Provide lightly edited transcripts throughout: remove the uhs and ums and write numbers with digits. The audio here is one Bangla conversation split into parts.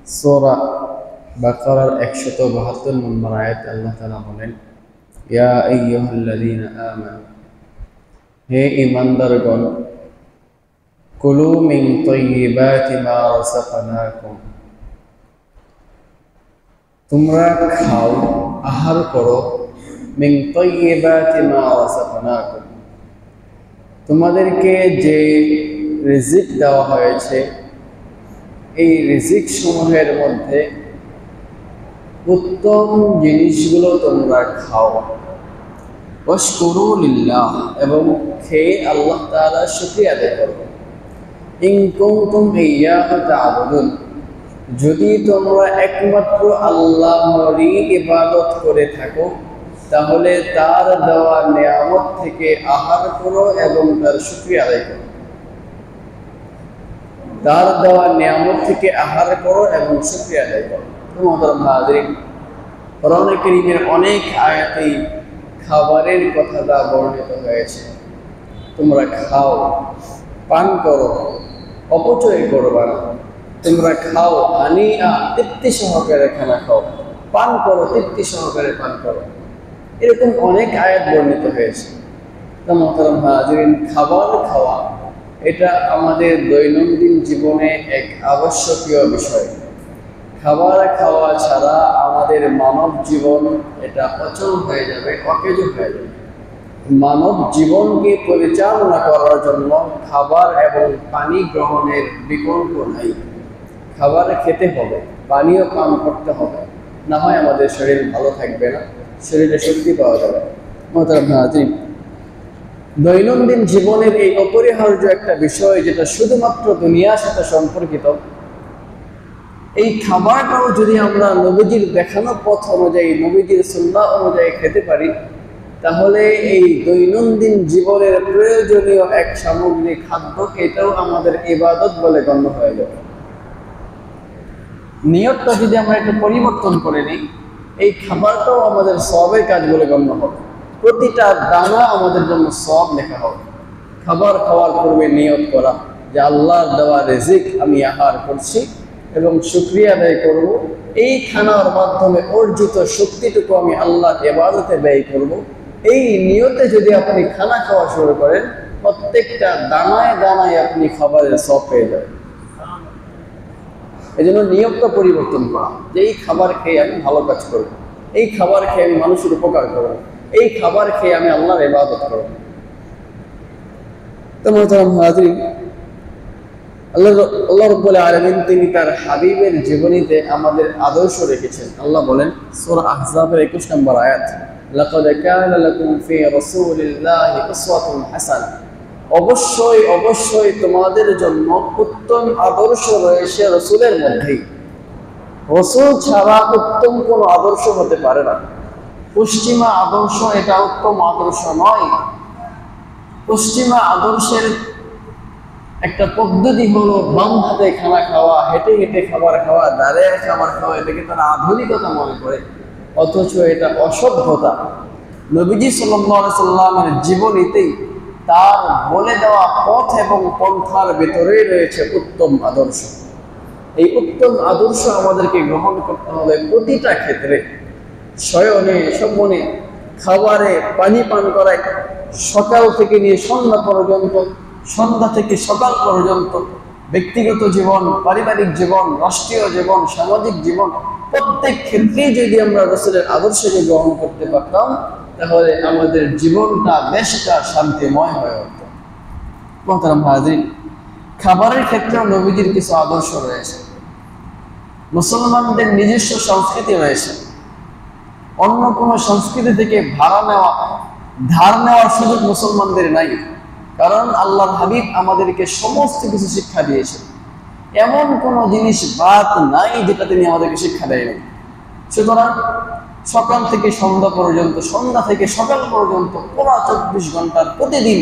সূরা বাকারার 172 নম্বর আয়াতে আল্লাহ তাআলা বলেন, ইয়া আইয়ুহাল্লাযীনা আমানু, হে ঈমানদারগণ, কুলু মিন তাইয়্যিবাতি মা রাযাকনাকুম, তোমরা খাও, আহার করো, মিন তাইয়্যিবাতি মা রাযাকনাকুম, তোমাদেরকে যে রিজিক দেওয়া হয়েছে এই রিজিক সমূহের মধ্যে উত্তম জিনিসগুলো তোমরা খাও। ওয়াশকুরু লিল্লাহ, এবং খেয়ে আল্লাহ তাআলার শুকরিয়া আদায় করো। ইন কুনতুম ইয়্যাহু তা'বুদুন, যদি তোমরা একমাত্র আল্লাহরই ইবাদত করে থাকো তাহলে তার দেওয়া নিয়ামত থেকে আহার করো এবং তার শুকরিয়া আদায় করো। তার দেওয়া নিয়ামত থেকে আহার করো এবং শুকরিয়া আদায় করো। মুহতারাম হাজিরিন, কোরআনে কারীমের অনেক আয়াতেই খাবারের কথাটা বর্ণিত হয়েছে। তোমরা খাও, পান করো, অপচয় করবা না। তোমরা খাও, হানিআ, তৃপ্তি সহকারে খানা খাও, পান করো, তৃপ্তি সহকারে পান করো। এরকম অনেক আয়াত বর্ণিত হয়েছে। মুহতারাম হাজিরিন, খাবার খাওয়া এটা আমাদের দৈনন্দিন জীবনে এক আবশ্যকীয় বিষয়। খাবার খাওয়া ছাড়া আমাদের মানব জীবন এটা অচল হয়ে যাবে, অকেজ হয়ে যাবে। মানব জীবনকে পরিচালনা করার জন্য খাবার এবং পানি গ্রহণের বিকল্প নাই। খাবার খেতে হবে, পানীয় পান করতে হবে, না হয় আমাদের শরীর ভালো থাকবে না, শরীরে শক্তি পাওয়া যাবে। মুহতারাম হাজিরিন, দৈনন্দিন জীবনের এই অপরিহার্য একটা বিষয় যেটা শুধুমাত্র দুনিয়ার সাথে সম্পর্কিত, এই খাবারটাও যদি আমরা নবীজির দেখানো পথ অনুযায়ী, নবীজির সুন্নাহ অনুযায়ী খেতে পারি, তাহলে এই দৈনন্দিন জীবনের প্রয়োজনীয় এক সামগ্রিক খাদ্য, এটাও আমাদের ইবাদত বলে গণ্য হয়ে যাবে। নিয়তটা যদি আমরা একটু পরিবর্তন করে নিই, এই খাবারটাও আমাদের সওয়াবের কাজ বলে গণ্য হবে। প্রতিটা দানা আমাদের জন্য সওয়াব লেখা হবে। খাবার খাওয়ার পূর্বে নিয়ত করা যে আল্লাহর দেওয়া রিজিক আমি আহার করছি এবং শুকরিয়া আদায় করব। এই খানার মাধ্যমে অর্জিত শক্তিটুকু আমি আল্লাহর ইবাদতে ব্যয় করব। এই নিয়তে যদি আপনি খানা খাওয়া শুরু করেন, প্রত্যেকটা দানায় দানায় আপনি খাবারের সওয়াব পেয়ে যাবেন। এই জন্য নিয়মটা পরিবর্তন করা, যে এই খাবার খেয়ে আমি ভালো কাজ করব, এই খাবার খেয়ে আমি মানুষের উপকার করব, এই খাবার খেয়ে আমি আল্লাহর ইবাদত করব। তো মুহতারাম হাজিরিন, আল্লাহ রাব্বুল আলামিন তিনি তার হাবিবের জীবনীতে আমাদের আদর্শ রেখেছেন। আল্লাহ বলেন সূরা আহজাবের 21 নম্বর আয়াত, লাকাদ কানা লাকুম ফি রাসূলিল্লাহি উসওয়াতুন হাসানাহ, অবশ্যই অবশ্যই তোমাদের জন্য উত্তম আদর্শ রয়েছে রাসূলের মধ্যেই। রাসূল ছাড়া উত্তম কোনো আদর্শ হতে পারে না। পশ্চিমা আদর্শ এটা উত্তম আদর্শ নয়। পশ্চিমা আদর্শের একটা পদ্ধতি হলো বাম হাতে খানা খাওয়া, হেঁটে হেঁটে খাবার খাওয়া, দাঁড়িয়ে খাবার খাওয়া। এটাকে তারা আধুনিকতা মনে করে, অথচ এটা অসভ্যতা। নবীজি সাল্লাল্লাহু আলাইহি সাল্লামের জীবনীতেই তার বলে দেওয়া পথ এবং পন্থার ভিতরেই রয়েছে উত্তম আদর্শ। এই উত্তম আদর্শ আমাদেরকে গ্রহণ করতে হবে প্রতিটা ক্ষেত্রে। শয়নে, স্বপনে, খাবারে, পানি পান করায়, সকাল থেকে নিয়ে সন্ধ্যা পর্যন্ত, সন্ধ্যা থেকে সকাল পর্যন্ত, ব্যক্তিগত জীবন, পারিবারিক জীবন, রাষ্ট্রীয় জীবন, সামাজিক জীবন, প্রত্যেক ক্ষেত্রেই যদি আমরা রাসূলের আদর্শকে গ্রহণ করতে পারতাম, তাহলে আমাদের জীবনটা বেশটা শান্তিময় হয়ে উঠত। মুহতারাম হাজিরিন, খাবারের ক্ষেত্রেও নবীজির কিছু আদর্শ রয়েছে। মুসলমানদের নিজস্ব সংস্কৃতি রয়েছে। অন্য কোনো সংস্কৃতি থেকে ধার নেওয়ার সুযোগ মুসলমানদের নাই। কারণ আল্লাহর হাবিব আমাদেরকে সমস্ত কিছু শিক্ষা দিয়েছেন। এমন কোনো জিনিস বাদ নাই যেটা তিনি আমাদেরকে শিক্ষা দেয়নি। সুতরাং সকাল থেকে সন্ধ্যা পর্যন্ত, সন্ধ্যা থেকে সকাল পর্যন্ত পুরো 24 ঘন্টার প্রতিদিন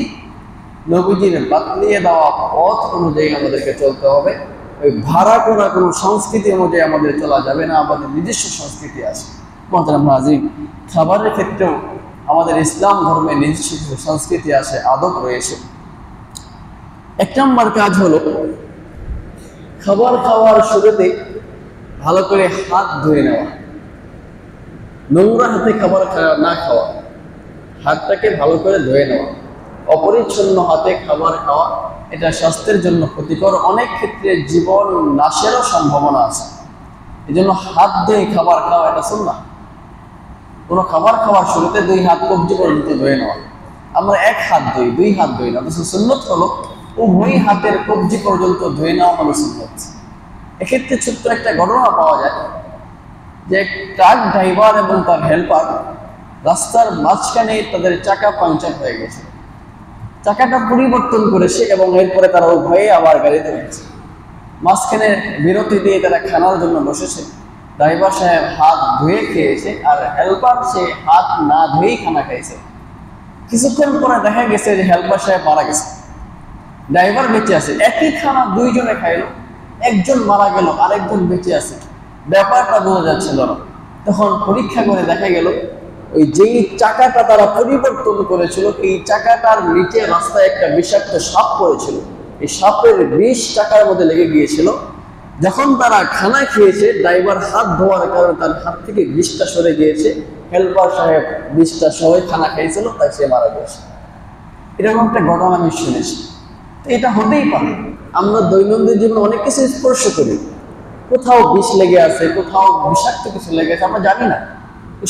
নবীজির বাতলিয়ে দেওয়া পথ অনুযায়ী আমাদেরকে চলতে হবে। ওই ভাড়া করা কোনো সংস্কৃতি অনুযায়ী আমাদের চলা যাবে না। আমাদের নিজস্ব সংস্কৃতি আছে। মুহতারাম হাজিরিন, খাবারের ক্ষেত্রেও আমাদের ইসলাম ধর্মে নিজস্ব কিছু সংস্কৃতি আছে, আদব রয়েছে। এক নম্বর কাজ হলো খাবার খাওয়ার শুরুতে ভালো করে হাত ধুয়ে নেওয়া, নোংরা হাতে খাবার না খাওয়া, হাতটাকে ভালো করে ধুয়ে নেওয়া। অপরিচ্ছন্ন হাতে খাবার খাওয়া এটা স্বাস্থ্যের জন্য ক্ষতিকর, অনেক ক্ষেত্রে জীবন নাশেরও সম্ভাবনা আছে। এই জন্য হাত ধুয়ে খাবার খাওয়া এটা সুন্নাহ। কোনো খাবার খাওয়ার শুরুতে 2 হাত কবজি পর্যন্ত ধুয়ে নেওয়া। আমরা 1 হাত ধুই, 2 হাত ধুই না, অথচ সুন্নত হলো উভয় হাতের কবজি পর্যন্ত ধুয়ে নেওয়া হলো সুন্নত। এক্ষেত্রে ছোট্ট একটা ঘটনা পাওয়া যায় যে ট্রাক ড্রাইভার এবং তার হেল্পার রাস্তার মাঝখানে তাদের চাকা পাংচার হয়ে গেছে, চাকাটা পরিবর্তন করেছে এবং এরপরে তারা উভয়ে আবার গাড়িতে গেছে। মাঝখানে বিরতি দিয়ে তারা খানার জন্য বসেছে। ড্রাইভার সাহেব হাত ধুয়ে খেয়েছে আর হেল্পার সে হাত না ধুয়েই খানা খাইছে। কিছুক্ষণ পরে দেখা গেছে যে হেল্পার সাহেব মারা গেছে, ড্রাইভার বেঁচে আছে। একই খানা 2 জনে খাইলো, একজন মারা গেল, আরেকজন বেঁচে আছে। ব্যাপারটা বোঝা যাচ্ছিল না। তখন পরীক্ষা করে দেখা গেল ওই যেই চাকাটা তারা পরিবর্তন করেছিল, এই চাকাটার নিচে রাস্তায় একটা বিষাক্ত সাপ পড়েছিল। এই সাপের বিষ চাকার মধ্যে লেগে গিয়েছিল। যখন তারা খানা খেয়েছে, ড্রাইভার হাত ধোয়ার কারণে তার হাত থেকে বিষটা সরে গিয়েছে। হেল্পার সাহেব বিষটা সবাই খানা খাইছিল, তাই সে মারা গেছে। এরকম একটা ঘটনা আমি শুনেছি। তো এটা হতেই পারে। আমরা দৈনন্দিন জীবনে অনেক কিছু স্পর্শ করি, কোথাও বিষ লেগে আছে, কোথাও বিষাক্ত কিছু লেগে আছে, আমরা জানি না।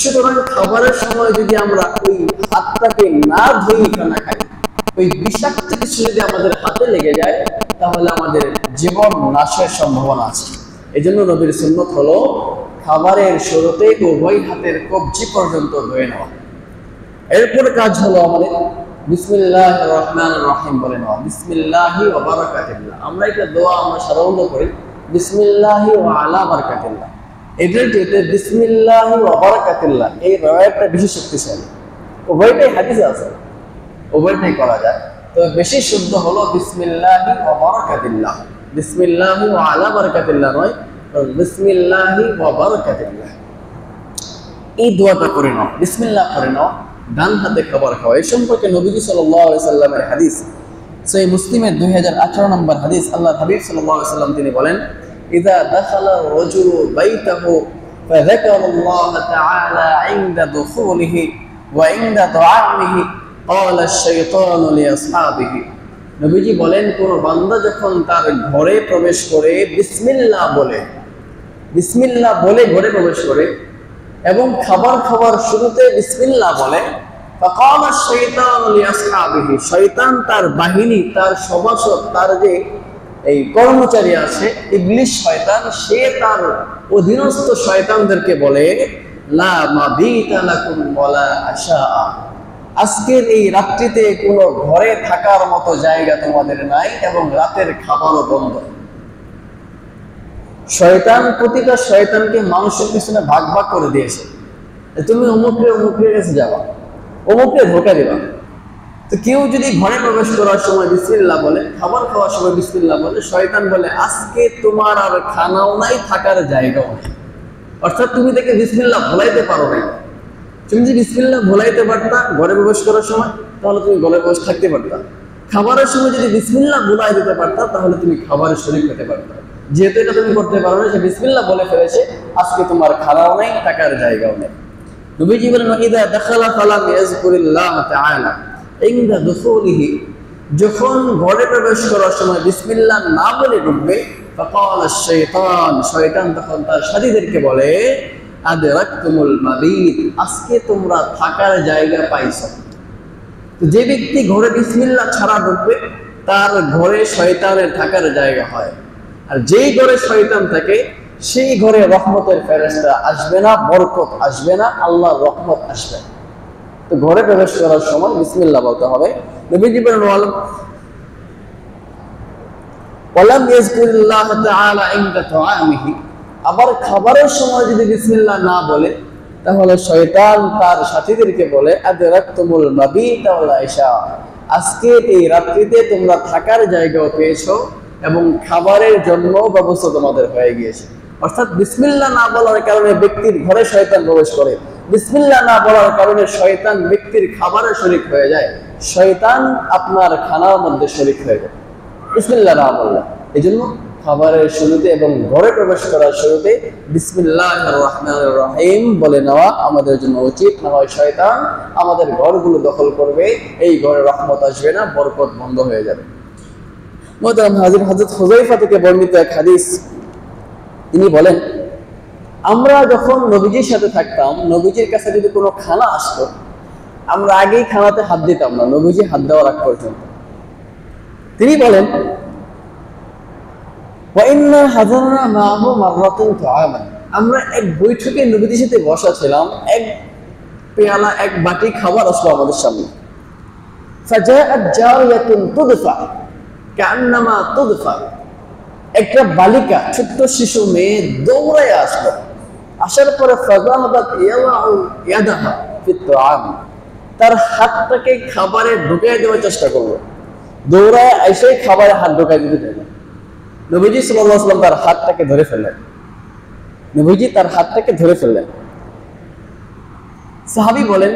সুতরাং খাবারের সময় যদি আমরা ওই হাতটাকে না ধুয়ে খানা খাই, ওই বিষাক্ত কিছু যদি আমাদের হাতে লেগে যায়, তাহলে আমাদের জীবন নাশের সম্ভাবনা আছে। এই জন্য নবীর সুন্নত হলো খাবারের শুরুতে উভয় হাতের কবজি পর্যন্ত ধুয়ে নেওয়া। এরপরে কাজ হলো আমাদের বিসমিল্লাহির রহমানির রহিম বলে নেওয়া, বিসমিল্লাহি ওয়া বারাকাতুল্লাহ। আমরা এটা দোয়া আমরা সাধারণত করি, বিসমিল্লাহি ওয়া আলা বারাকাতুল্লাহ। এটার যেতে বিসমিল্লাহি ওয়া বারাকাতুল্লাহ, এই রাওয়ায়াতটা বেশি শক্তিশালী। উভয়টাই হাদিসে আছে, উভয়টাই করা যায়। তো বেশি শুদ্ধ হলো বিসমিল্লাহি ওয়া বারাকাতুল্লাহ, বিসমিল্লাহি ওয়া আলা বারাকাতুল্লাহ নয়, বিসমিল্লাহি ওয়া বারাকাতুল্লাহ। এই দোয়াটা করে নাও, বিসমিল্লাহ করে নাও, ডান হাতে খাবার খাওয়া। এই সম্পর্কে নবীজি সাল্লাল্লাহু আলাইহি সাল্লামের হাদিস, সহিহ মুসলিমের 2018 নম্বর হাদিস, আল্লাহর হাবিব সাল্লাল্লাহু আলাইহি সাল্লাম তিনি বলেন, ইযা দাখালা রাজুলু বাইতাহু ফাযাকারাল্লাহ তাআলা ইনদা দুখুলিহি ওয়া ইনদা দুআমিহি ক্বালা আশ-শাইতানু লিআসহাবিহি। নবীজি বলেন, কোন বান্দা যখন তার ঘরে প্রবেশ করে বিসমিল্লাহ বলে, বিসমিল্লাহ বলে ঘরে প্রবেশ করে এবং খাবার খাওয়ার শুরুতে বিসমিল্লাহ বলে, ফাকালা আশ-শাইতানু লিআসহাবিহি, শয়তান তার বাহিনী, তার সভাসদ, তার যে এই কর্মচারী আছে ইবলিস শয়তান, সে তার অধীনস্থ শয়তানদেরকে বলে, লা মাবিতা লাকুম ওয়ালা আশা, আজকের এই রাত্রিতে কোনো ঘরে থাকার মতো জায়গা তোমাদের নাই এবং রাতের খাবারও বন্ধ। শয়তান প্রতিটা শয়তানকে মানুষের পিছনে ভাগ ভাগ করে দিয়েছে, তুমি অমুকের কাছে যাবা, অমুককে ধোকা দিবা। তো কেউ যদি ঘরে প্রবেশ করার সময় বিসমিল্লাহ বলে, খাবার খাওয়ার সময় বিসমিল্লাহ বলে, শয়তান বলে আজকে তোমার আর খানাও নাই, থাকার জায়গাও নাই। অর্থাৎ তুমি তাকে বিসমিল্লাহ ভোলাইতে পারো নাই। তুমি যদি বিসমিল্লাহ ভোলাইতে পারতা ঘরে প্রবেশ করার সময়, তাহলে তুমি ঘরে প্রবেশ থাকতে পারতা। খাবারের সময় যদি বিসমিল্লাহ ভোলাই দিতে পারতা, তাহলে তুমি খাবারের শরীক হতে পারতা। যেহেতু এটা তুমি করতে পারো না, সে বিসমিল্লাহ বলে ফেলেছে, আজকে তোমার খানাও নেই, থাকার জায়গাও নেই। নবীজি বলেন, ইযা দাখালা ফালাম ইয়াযকুরিল্লাহ তাআলা ইনদা দুখুলিহি, যখন ঘরে প্রবেশ করার সময় বিসমিল্লাহ না বলে ঢুকবে, ফাকালা আশ-শাইতান, শয়তান তখন তার সাথীদেরকে বলে, আদরাকতুমুল মাবিত, আজকে তোমরা থাকার জায়গা পাইছো। তো যে ব্যক্তি ঘরে বিসমিল্লাহ ছাড়া ঢুকবে, তার ঘরে শয়তানের থাকার জায়গা হয়। আর যেই ঘরে শয়তান থাকে, সেই ঘরে রহমতের ফেরেশতা আসবে না, বরকত আসবে না, আল্লাহর রহমত আসবে না। তো ঘরে প্রবেশ করার সময় বিসমিল্লাহ বলতে হবে। নবীজি বলেন, ওয়ালাম ইয়াযকুরিল্লাহ তাআলা ইনদা তুআমিহি, আবার খাবারের সময় যদি বিসমিল্লাহ না বলে, তাহলে শয়তান তার সাথীদেরকে বলে, আদরাকতুমুল মাবিতা ওয়াল আশা, আজকে এই রাত্রিতে তোমরা থাকার জায়গাও পেয়েছো এবং খাবারের জন্য ব্যবস্থা তোমাদের হয়ে গিয়েছে। অর্থাৎ বিসমিল্লাহ না বলার কারণে ব্যক্তির ঘরে শয়তান প্রবেশ করে, বিসমিল্লাহ না বলার কারণে শয়তান ব্যক্তির খাবারের শরীক হয়ে যায়, শয়তান আপনার খানার মধ্যে শরীক হয়ে যায় বিসমিল্লাহ না বললে। এই জন্য খাবারের শুরুতে এবং ঘরে প্রবেশ করার শুরুতে বিসমিল্লাহির রহমানির রহিম বলে নেওয়া আমাদের জন্য উচিত। না হয় শয়তান আমাদের ঘরগুলো দখল করবে, এই ঘরে রহমত আসবে না, বরকত বন্ধ হয়ে যাবে। মুহতারাম হাজির, হযরত হুযায়ফা থেকে বর্ণিত এক হাদিস, তিনি বলেন, আমরা যখন নবীজির সাথে থাকতাম, নবীজির কাছে যদি কোনো খানা আসতো, আমরা আগেই খানাতে হাত দিতাম না নবীজি হাত দেওয়ার আগ পর্যন্ত। তিনি বলেন, আমরা এক বৈঠকে নবীজির সাথে বসা ছিলাম, এক পেয়ালা এক বাটি খাবার আসলো আমাদের সামনে। একটা বালিকা, ছোট্ট শিশু মেয়ে দৌড়ায় আসলো। আসার পরে তার হাতটাকে খাবারে ঢুকিয়ে দেওয়ার চেষ্টা করলো। দৌড়ায় এসে খাবারে হাত ঢুকাই দিতে চাইলেন। নবীজি সাল্লাল্লাহু আলাইহি ওয়াসাল্লাম তার হাতটাকে ধরে ফেললেন। নবীজি তার হাতটাকে ধরে ফেললেন। সাহাবী বলেন,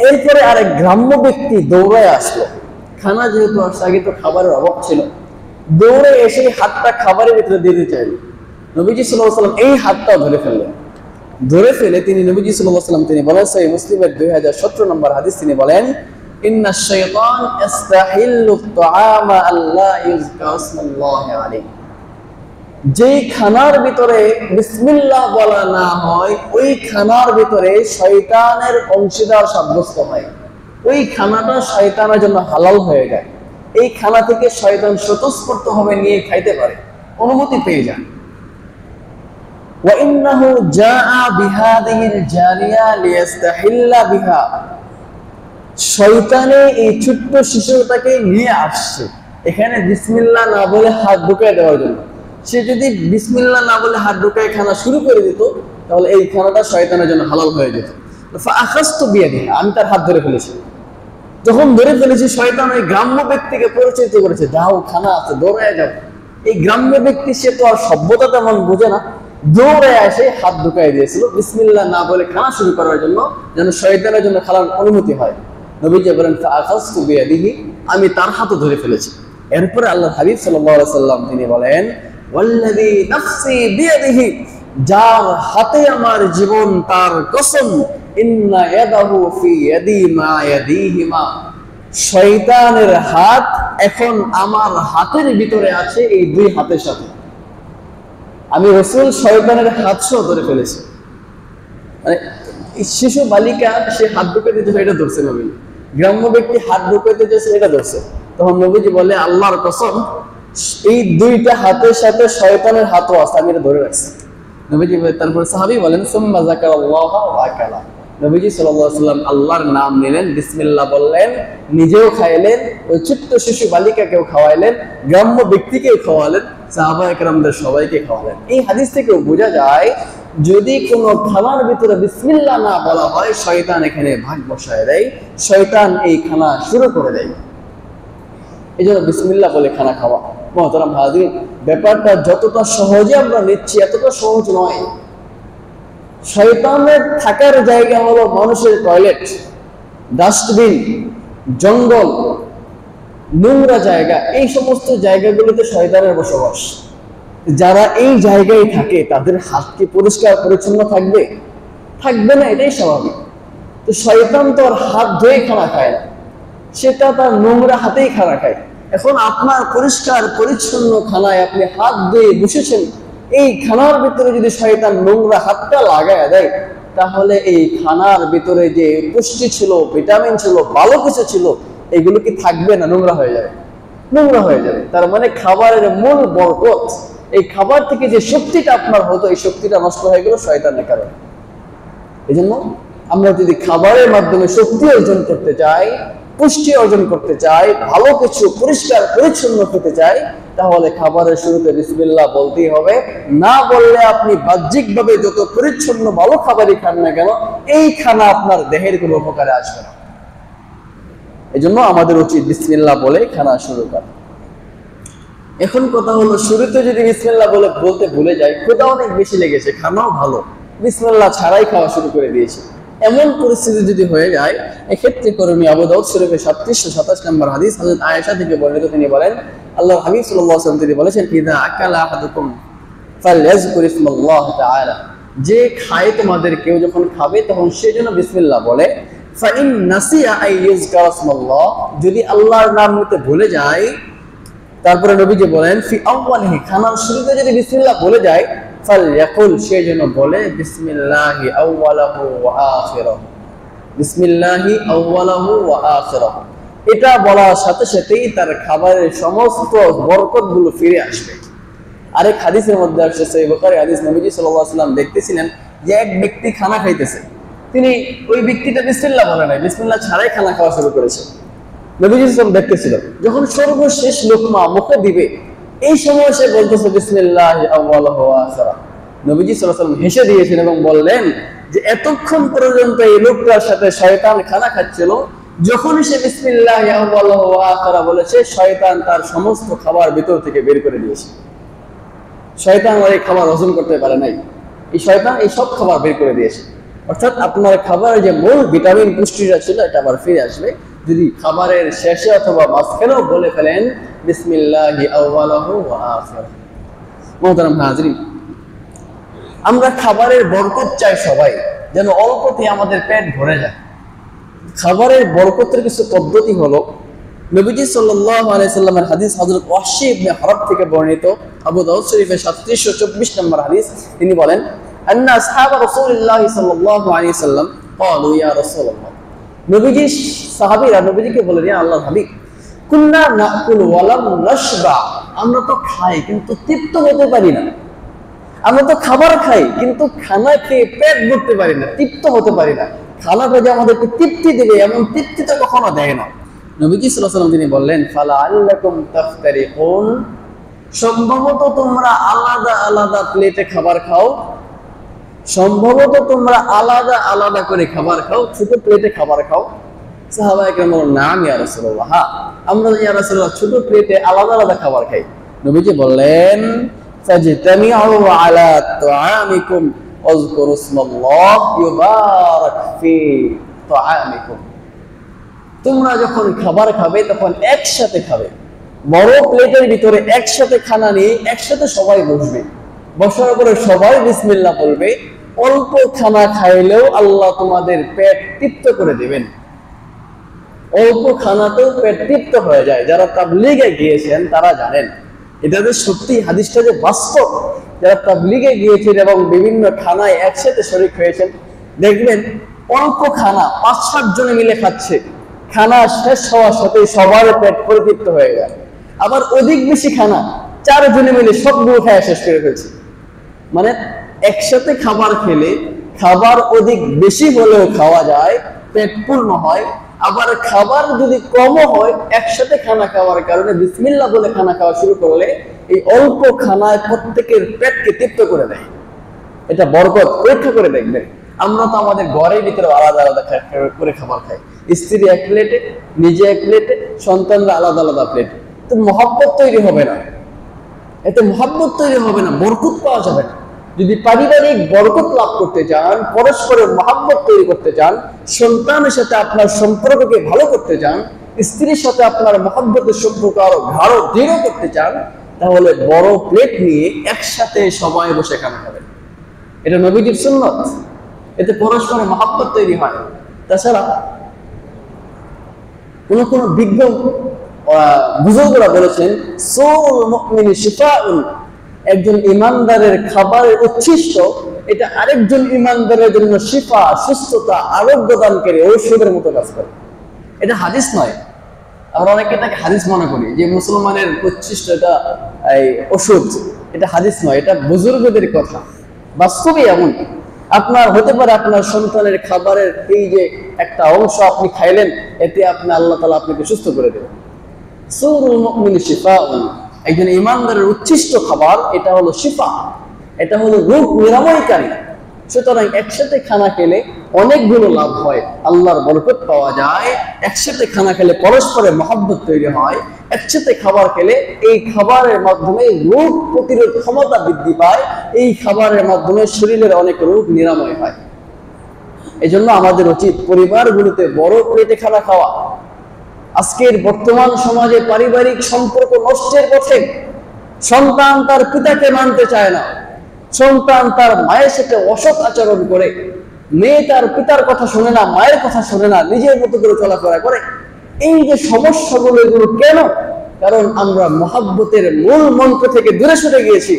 এরপরে আরেক গ্রাম্য ব্যক্তি দৌড়ায় আসলো। খানা যেহেতু আসছে, আগে তো খাবারের অভাব ছিল, দৌড়ে এসে হাতটা খাবারের ভিতরে দিতে চাইলেন। নবীজি সাল্লাল্লাহু আলাইহি ওয়াসাল্লাম এই হাতটাও ধরে ফেললেন। ধরে ফেলে তিনি নবীজি সাল্লাল্লাহু আলাইহি ওয়াসাল্লাম তিনি বলেন, সহিহ মুসলিমের 2017 নম্বর হাদিস, তিনি বলেন, ইন্নাশ শাইতান ইস্তাহিল্লু আত-তাআমা আল্লা ইযকার ইসমাল্লাহি আলাইহি। যেই খানার ভিতরে বিসমিল্লাহ বলা না হয়, ওই খানার ভিতরে শয়তানের অংশীদার সাব্যস্ত হয়। ওই খানাটা শয়তানের জন্য হালাল হয়ে যায়। এই খানা থেকে শয়তান স্বতঃস্ফূর্তভাবে নিয়ে খাইতে পারে, অনুমতি পেয়ে যায়। وَإِنَّهُ جَاءَ بِهَذِهِ الْجَارِيَةِ لِيَسْتَحِلَّ بِهَا। শয়তানে এই ছোট্ট শিশুটাকে নিয়ে আসছে এখানে বিসমিল্লাহ না বলে হাত ঢুকায় দেওয়ার জন্য। সে যদি বিসমিল্লাহ না বলে হাত ঢুকায় খানা শুরু করে দিত, তাহলে এই খানাটা শয়তানের জন্য হালাল হয়ে যেত। ফাআখাযতু বিয়াদিহি, আমি তার হাত ধরে ফেলেছি। যখন ধরে ফেলেছি, শয়তান ওই গ্রাম্য ব্যক্তিকে পরিচিত করেছে, যাও খানা আছে, দৌড়ায় যাও। এই গ্রাম্য ব্যক্তি, সে তো আর সভ্যতা তেমন বোঝে না, দৌড়ে এসে হাত ঢুকাই দিয়েছিল বিসমিল্লাহ না বলে খানা শুরু করার জন্য, যেন শয়তানের জন্য খানার অনুমতি হয়। নবীজি বলেন, ফাআখাযতু বিয়াদিহি, আমি তার হাতও ধরে ফেলেছি। এরপরে আল্লাহর হাবিব সাল্লাল্লাহু আলাইহি ওয়াসাল্লাম তিনি বলেন, ওয়াল্লাযী নাফসি বিয়াদিহি, যার হাতে আমার জীবন তার কসম, ইন্না ইয়াদাহু ফি ইয়াদি মা ইয়াদিহিমা, শয়তানের হাত এখন আমার হাতের ভিতরে আছে, এই দুই হাতের সাথে। আমি রাসূল শয়তানের হাত সহ ধরে ফেলেছি। মানে শিশু বালিকা সে হাত ঢুকাতে যেত, এটা ধরছে নবী। গ্রাম্য ব্যক্তি হাত ঢুকাতে যেত, এটা ধরছে। তখন নবীজি বলে, আল্লাহর কসম, এই দুইটা হাতের সাথে শয়তানের হাতও আছে, আমি এটা ধরে রাখছি। নবীজি তারপর সাহাবী বলেন, সুম্মা যাকারাল্লাহ ওয়া আকালা। নবীজি সাল্লাল্লাহু আলাইহি ওয়াসাল্লাম আল্লাহর নাম নিলেন, বিসমিল্লাহ বললেন, নিজেও খাইলেন, ওই ছোট্ট শিশু বালিকাকেও খাওয়াইলেন, গ্রাম্য ব্যক্তিকেও খাওয়ালেন, সাহাবায়ে কেরামদের সবাইকে খাওয়ালেন। এই হাদিস থেকেও বোঝা যায়, যদি কোনো খানার ভিতরে বিসমিল্লাহ না বলা হয়, শয়তান এখানে ভাগ বসায় দেয়, শয়তান এই খানা শুরু করে দেয়। এই জন্য বিসমিল্লাহ বলে খানা খাওয়া। মুহতারাম হাজির, ব্যাপারটা যতটা সহজে আমরা নিচ্ছি, এতটা সহজ নয়। শয়তানের থাকার জায়গা হলো মানুষের টয়লেট, ডাস্টবিন, জঙ্গল, নোংরা জায়গা। এই সমস্ত জায়গাগুলোতে শয়তানের বসবাস। যারা এই জায়গায় থাকে, তাদের হাত কি পরিষ্কার পরিচ্ছন্ন থাকবে? থাকবে না, এটাই স্বাভাবিক। তো শয়তান তো আর হাত ধুয়ে খানা খায় না, সেটা তার নোংরা হাতেই খানা খায়। এখন আপনার পরিষ্কার পরিচ্ছন্ন খানায় আপনি হাত দিয়ে বসেছেন, এই খানার ভিতরে যদি শয়তান নোংরা হাতটা লাগায় দেয়, তাহলে এই খানার ভিতরে যে পুষ্টি ছিল, ভিটামিন ছিল, ভালো কিছু ছিল, এগুলো কি থাকবে না? নোংরা হয়ে যাবে, নোংরা হয়ে যাবে। তার মানে খাবারের মূল বরকত, এই খাবার থেকে যে শক্তিটা আপনার হতো, এই শক্তিটা নষ্ট হয়ে গেল শয়তানের কারণে। এই জন্য আমরা যদি খাবারের মাধ্যমে শক্তি অর্জন করতে চাই, পুষ্টি অর্জন করতে চাই, ভালো কিছু পরিষ্কার পরিচ্ছন্ন খেতে চাই, তাহলে খাবারের শুরুতে বিসমিল্লাহ বলতেই হবে। না বললে আপনি বাহ্যিকভাবে যত পরিচ্ছন্ন ভালো খাবারই খান না কেন, এই খানা আপনার দেহের কোনো উপকারে আসবে না। এই জন্য আমাদের উচিত বিসমিল্লাহ বলে খানা শুরু করা। এখন কথা হলো, শুরুতে যদি বিসমিল্লাহ বলতে ভুলে যাই, ক্ষুধা অনেক বেশি লেগেছে, খানাও ভালো, বিসমিল্লাহ ছাড়াই খাওয়া শুরু করে দিয়েছি, এমন পরিস্থিতি যদি হয়ে যায়, এক্ষেত্রে করণীয় আবু দাউদ শরীফের 3727 নম্বর হাদিস হযরত আয়েশা থেকে বর্ণিত, তিনি বলেন আল্লাহর হাবিব সাল্লাল্লাহু আলাইহি ওয়াসাল্লাম তিনি বলেছেন, ইযা আকালা আহাদুকুম ফালইয়াযকুর ইসমাল্লাহ তাআলা, যে খায় তোমাদের কেউ যখন খাবে তখন সে যেন বিসমিল্লাহ বলে। ফাইন নাসিয়া আই ইউযকার ইসমাল্লাহ, যদি আল্লাহর নাম নিতে ভুলে যায়, তারপরে নবীজি বলেন ফি আউয়ালিহি, খানার শুরুতে যদি বিসমিল্লাহ বলে যায়, ফালইয়াকুল, সে যেন বলে বিসমিল্লাহি আউওয়ালাহু ওয়া আখিরাহু, বিসমিল্লাহি আউওয়ালাহু ওয়া আখিরাহু। এটা বলার সাথে সাথেই তার খাবারের সমস্ত বরকতগুলো ফিরে আসবে। আরেক হাদিসের মধ্যে আসছে, সহিহ বুখারী হাদিস, নবীজি সাল্লাল্লাহু আলাইহি ওয়াসাল্লাম দেখতেছিলেন যে এক ব্যক্তি খানা খাইতেছে, তিনি ওই ব্যক্তিটা বিসমিল্লাহ বলে নাই, বিসমিল্লাহ ছাড়াই খানা খাওয়া শুরু করেছে। নবীজি সাল্লাল্লাহু আলাইহি ওয়াসাল্লাম দেখতেছিল, যখন সর্বশেষ লোকমা মুখে দিবে এই সময় সে বলতেছে বিসমিল্লাহি আউওয়ালাহু ওয়া আখিরাহু। নবীজি সাল্লাল্লাহু আলাইহি ওয়াসাল্লাম হেসে দিয়েছেন এবং বললেন যে এতক্ষণ পর্যন্ত এই লোকটার সাথে শয়তান খানা খাচ্ছিল, যখনই সে বিসমিল্লাহি আউওয়ালাহু ওয়া আখিরাহু বলেছে, শয়তান তার সমস্ত খাবার ভিতর থেকে বের করে দিয়েছে। শয়তান আর এই খাবার হজম করতে পারে নাই, এই শয়তান এই সব খাবার বের করে দিয়েছে। অর্থাৎ আপনার খাবারের যে মূল ভিটামিন পুষ্টিটা ছিল এটা আবার ফিরে আসবে যদি খাবারের শেষে অথবা মাঝখানেও বলে ফেলেন বিসমিল্লাহি আউওয়ালাহু ওয়া আখিরাহু। মুহতারাম হাজিরিন, আমরা খাবারের বরকত চাই সবাই, যেন অল্পতে আমাদের পেট ভরে যায়। খাবারের বরকতের কিছু পদ্ধতি হলো, নবীজি সাল্লাল্লাহু আলাইহি সাল্লামের হাদিস হযরত ওয়াহশী ইবনে হারব থেকে বর্ণিত, আবু দাউদ শরীফের 3724 নম্বর হাদিস, তিনি বলেন আন্না আসহাব রাসূলুল্লাহ সাল্লাল্লাহু আলাইহি সাল্লাম ক্বালু ইয়া রাসূলুল্লাহ, নবীজি সাহাবীরা নবীজিকে বলেন, ইয়া আল্লাহর হাবিব, কুননা নাকুলু ওয়া লাম নাশবা, আমরা তো খাই কিন্তু তৃপ্ত হতে পারি না। আমরা তো খাবার খাই কিন্তু খানা খেয়ে পেট ভরতে পারি না, তৃপ্ত হতে পারি না। খানাটা যে আমাদেরকে তৃপ্তি দেবে এমন তৃপ্তি তো কখনো দেয় না। নবীজি সাল্লাল্লাহু আলাইহি ওয়াসাল্লাম তিনি বললেন, ফালা আল্লাকুম তাফতারিকুন, সম্ভবত তোমরা আলাদা আলাদা প্লেটে খাবার খাও, সম্ভবত তোমরা আলাদা আলাদা করে খাবার খাও, ছোট প্লেটে খাবার খাও। সাহাবায়ে কেরাম বললেন, নাম ইয়া রাসূলুল্লাহ, হ্যাঁ আমরা ইয়া রাসূলুল্লাহ ছোট প্লেটে আলাদা আলাদা খাবার খাই। নবীজি বললেন, ফাজতামিউ আলা তুআমিকুম ওয়াজকুরু ইসমাল্লাহ ইউবারাক ফি তুআমিকুম, তোমরা যখন খাবার খাবে তখন একসাথে খাবে, বড় প্লেটের ভিতরে একসাথে খানা নিয়ে একসাথে সবাই বসবে, বসার পরে সবাই বিসমিল্লাহ বলবে। অল্প খানা খাইলেও আল্লাহ তোমাদের পেট তৃপ্ত করে দিবেন। অল্প খানাতেও পেট তৃপ্ত হয়ে যায়। যারা তাবলীগে গিয়েছেন তারা জানেন এটা যে সত্যি, হাদিসটা যে বাস্তব। যারা তাবলীগে গিয়েছেন এবং বিভিন্ন খানায় একসাথে শরীক হয়েছেন, দেখবেন অল্প খানা 5-7 জনে মিলে খাচ্ছে, খানা শেষ হওয়ার সাথে সবার পেট পরিতৃপ্ত হয়ে যায়। আবার অধিক বেশি খানা 4 জনে মিলে সবগুলো খাওয়া শেষ করে ফেলছে। মানে একসাথে খাবার খেলে খাবার অধিক বেশি হলেও খাওয়া যায়, পেট পূর্ণ হয়। আবার খাবার যদি কমও হয়, একসাথে খানা খাওয়ার কারণে বিসমিল্লাহ বলে খানা খাওয়া শুরু করলে এই অল্প খানায় প্রত্যেকের পেটকে তৃপ্ত করে দেয়। এটা বরকত। পরীক্ষা করে দেখবেন, আমরা তো আমাদের ঘরের ভিতরে আলাদা আলাদা করে খাবার খাই, স্ত্রী এক প্লেটে, নিজে এক প্লেটে, সন্তানরা আলাদা আলাদা প্লেটে। তো মহব্বত তৈরি হবে না, এতে মহব্বত তৈরি হবে না, বরকত পাওয়া যাবে না। যদি পারিবারিক বরকত লাভ করতে চান, পরস্পরের মহব্বত তৈরি করতে চান, সন্তানের সাথে আপনার সম্পর্ককে ভালো করতে চান, স্ত্রীর সাথে আপনার মহব্বতের সম্পর্ক আরো গাঢ় দৃঢ় করতে চান, তাহলে বড় প্লেট নিয়ে একসাথে সবাই বসে খানা খাবেন। এটা নবীজির সুন্নাত, এতে পরস্পরের মহব্বত তৈরি হয়। তাছাড়া কোন বিজ্ঞ বুজুর্গরা বলেছেন, সৌল মুমিনি শিফাউন, একজন ইমানদারের খাবারের উচ্ছিষ্ট এটা আরেকজন ইমানদারের জন্য শিফা, সুস্থতা, আরোগ্য দানকারী ঔষধের মতো কাজ করে। এটা হাদিস নয়। আমরা অনেকে এটাকে হাদিস মনে করি যে মুসলমানের উচ্ছিষ্ট এটা এই ওষুধ, এটা হাদিস নয়, এটা বুজুর্গদের কথা। বাস্তবে এমন আপনার হতে পারে, আপনার সন্তানের খাবারের এই যে একটা অংশ আপনি খাইলেন, এতে আপনি আল্লাহ তাআলা আপনাকে সুস্থ করে দেবেন। সৌরুল মুমিনি শিফাউন, একজন ইমানদারের উচ্ছিষ্ট খাবার এটা হলো শিফা, এটা হলো রোগ নিরাময়কারী। সুতরাং একসাথে খানা খেলে অনেকগুলো লাভ হয়, আল্লাহর বরকত পাওয়া যায়। একসাথে খানা খেলে পরস্পরের মহব্বত তৈরি হয়। একসাথে খাবার খেলে এই খাবারের মাধ্যমে রোগ প্রতিরোধ ক্ষমতা বৃদ্ধি পায়। এই খাবারের মাধ্যমে শরীরের অনেক রোগ নিরাময় হয়। এজন্য আমাদের উচিত পরিবারগুলোতে বড় প্লেটে খানা খাওয়া। আজকের বর্তমান সমাজে পারিবারিক সম্পর্ক নষ্টের পথে। সন্তান তার পিতাকে মানতে চায় না, সন্তান তার মায়ের সাথে অসৎ আচরণ করে, মেয়ে তার পিতার কথা শোনে না, মায়ের কথা শোনে না, নিজের মতো করে চলাফেরা করে। এই যে সমস্যাগুলো, এগুলো কেন? কারণ আমরা মহাব্বতের মূল মন্ত্র থেকে দূরে সরে গিয়েছি।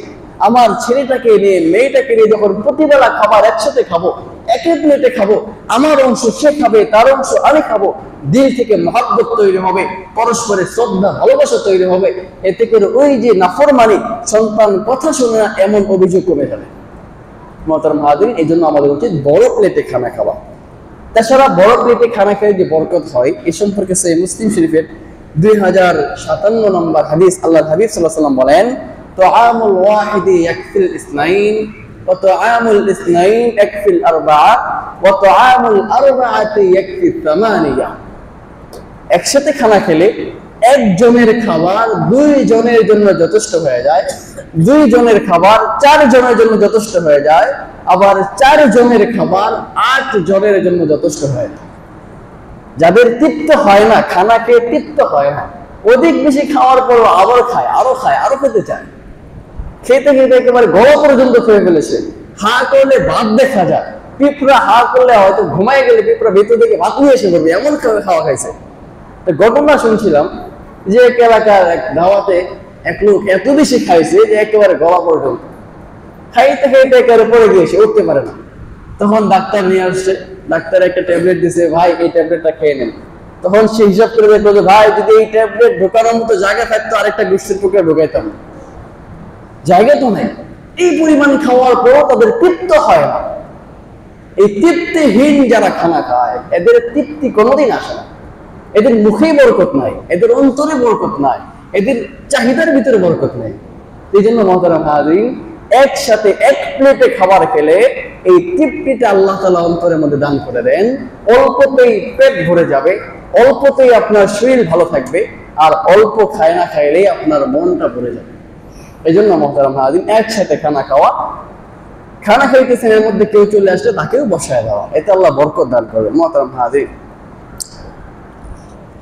আমার ছেলেটাকে নিয়ে মেয়েটাকে নিয়ে যখন প্রতিবেলা খাবার একসাথে খাবো, একই প্লেটে খাবো, আমার অংশ সে খাবে, তার অংশ আমি খাবো, দিল থেকে মহাব্বত তৈরি হবে, পরস্পরের শ্রদ্ধা ভালোবাসা তৈরি হবে। এতে করে ওই যে নাফরমানি, সন্তান কথা শুনে না, এমন অভিযোগ কমে যাবে। মোহতারাম হাজিরিন, এই জন্য আমাদের উচিত বড় প্লেটে খানা খাওয়া। তাছাড়া বড় প্লেটে খানা খেয়ে যে বরকত হয়, এ সম্পর্কে সহিহ মুসলিম শরীফের 2057 নম্বর হাদিস, আল্লাহর হাবিব সাল্লাল্লাহু আলাইহি ওয়াসাল্লাম বলেন, তুআমুল ওয়াহিদি ইয়াকফিল ইসনাইন ওয়া তুআমুল ইসনাইন ইয়াকফিল আরবা'a ওয়া তুআমুল আরবা'াতি ইয়াকফি সামানিয়া। একসাথে খানা খেলে একজনের খাবার 2 জনের জন্য যথেষ্ট হয়ে যায়, 2 জনের খাবার 4 জনের জন্য যথেষ্ট হয়ে যায়, আবার 4 জনের খাবার 8 জনের জন্য যথেষ্ট হয়ে যায়। যাদের তৃপ্ত হয় না, খানা খেয়ে তৃপ্ত হয় না, অধিক বেশি খাওয়ার পরও আবার খায়, আরো খেতে চায়, খেতে খেতে একেবারে গলা পর্যন্ত খেয়ে ফেলেছে। হা করলে ভাত দেখা যায়, পিঁপড়া হা করলে হয়তো ঘুমায় গেলে পিঁপড়া ভেতর থেকে ভাত নিয়ে এসে করবে, এমন খাওয়া খাইছে। ঘটনা শুনছিলাম যে এক এলাকার এক দাওয়াতে এক লোক এত বেশি খাইছে যে একেবারে গলা পর্যন্ত, খাইতে খাইতে একেবারে পড়ে গিয়েছে, উঠতে পারে না। তখন ডাক্তার নিয়ে আসছে, ডাক্তার একটা ট্যাবলেট দিছে, ভাই এই ট্যাবলেটটা খেয়ে নেন। তখন সে হিসাব করে দেখলো যে ভাই যদি এই ট্যাবলেট ঢোকানোর মতো জায়গা থাকতো আরেকটা গোষ্ঠীর টুকরা ঢোকাইতাম, জায়গা তো নেই। এই পরিমাণ খাওয়ার পরও তাদের তৃপ্ত হয় না। এই তৃপ্তিহীন যারা খানা খায়, এদের তৃপ্তি কোনোদিন আসে না। এদের মুখে বরকত নাই, এদের অন্তরে বরকত নাই, এদের চাহিদার ভিতরে বরকত নাই। এই জন্য মুহতারাম হাজিরিন, একসাথে এক প্লেটে খাবার খেলে এই তৃপ্তিটা আল্লাহ তাআলা অন্তরের মধ্যে দান করে দেন। অল্পতেই পেট ভরে যাবে, অল্পতেই আপনার শরীর ভালো থাকবে, আর অল্প খায় না খাইলেই আপনার মনটা ভরে যাবে। এই জন্য মুহতারাম হাজিরিন, একসাথে খানা খাওয়া, খানা খাইতেছেন এর মধ্যে কেউ চলে আসলে তাকেও বসায় দেওয়া, এতে আল্লাহ বরকত দান করবে। মুহতারাম হাজিরিন,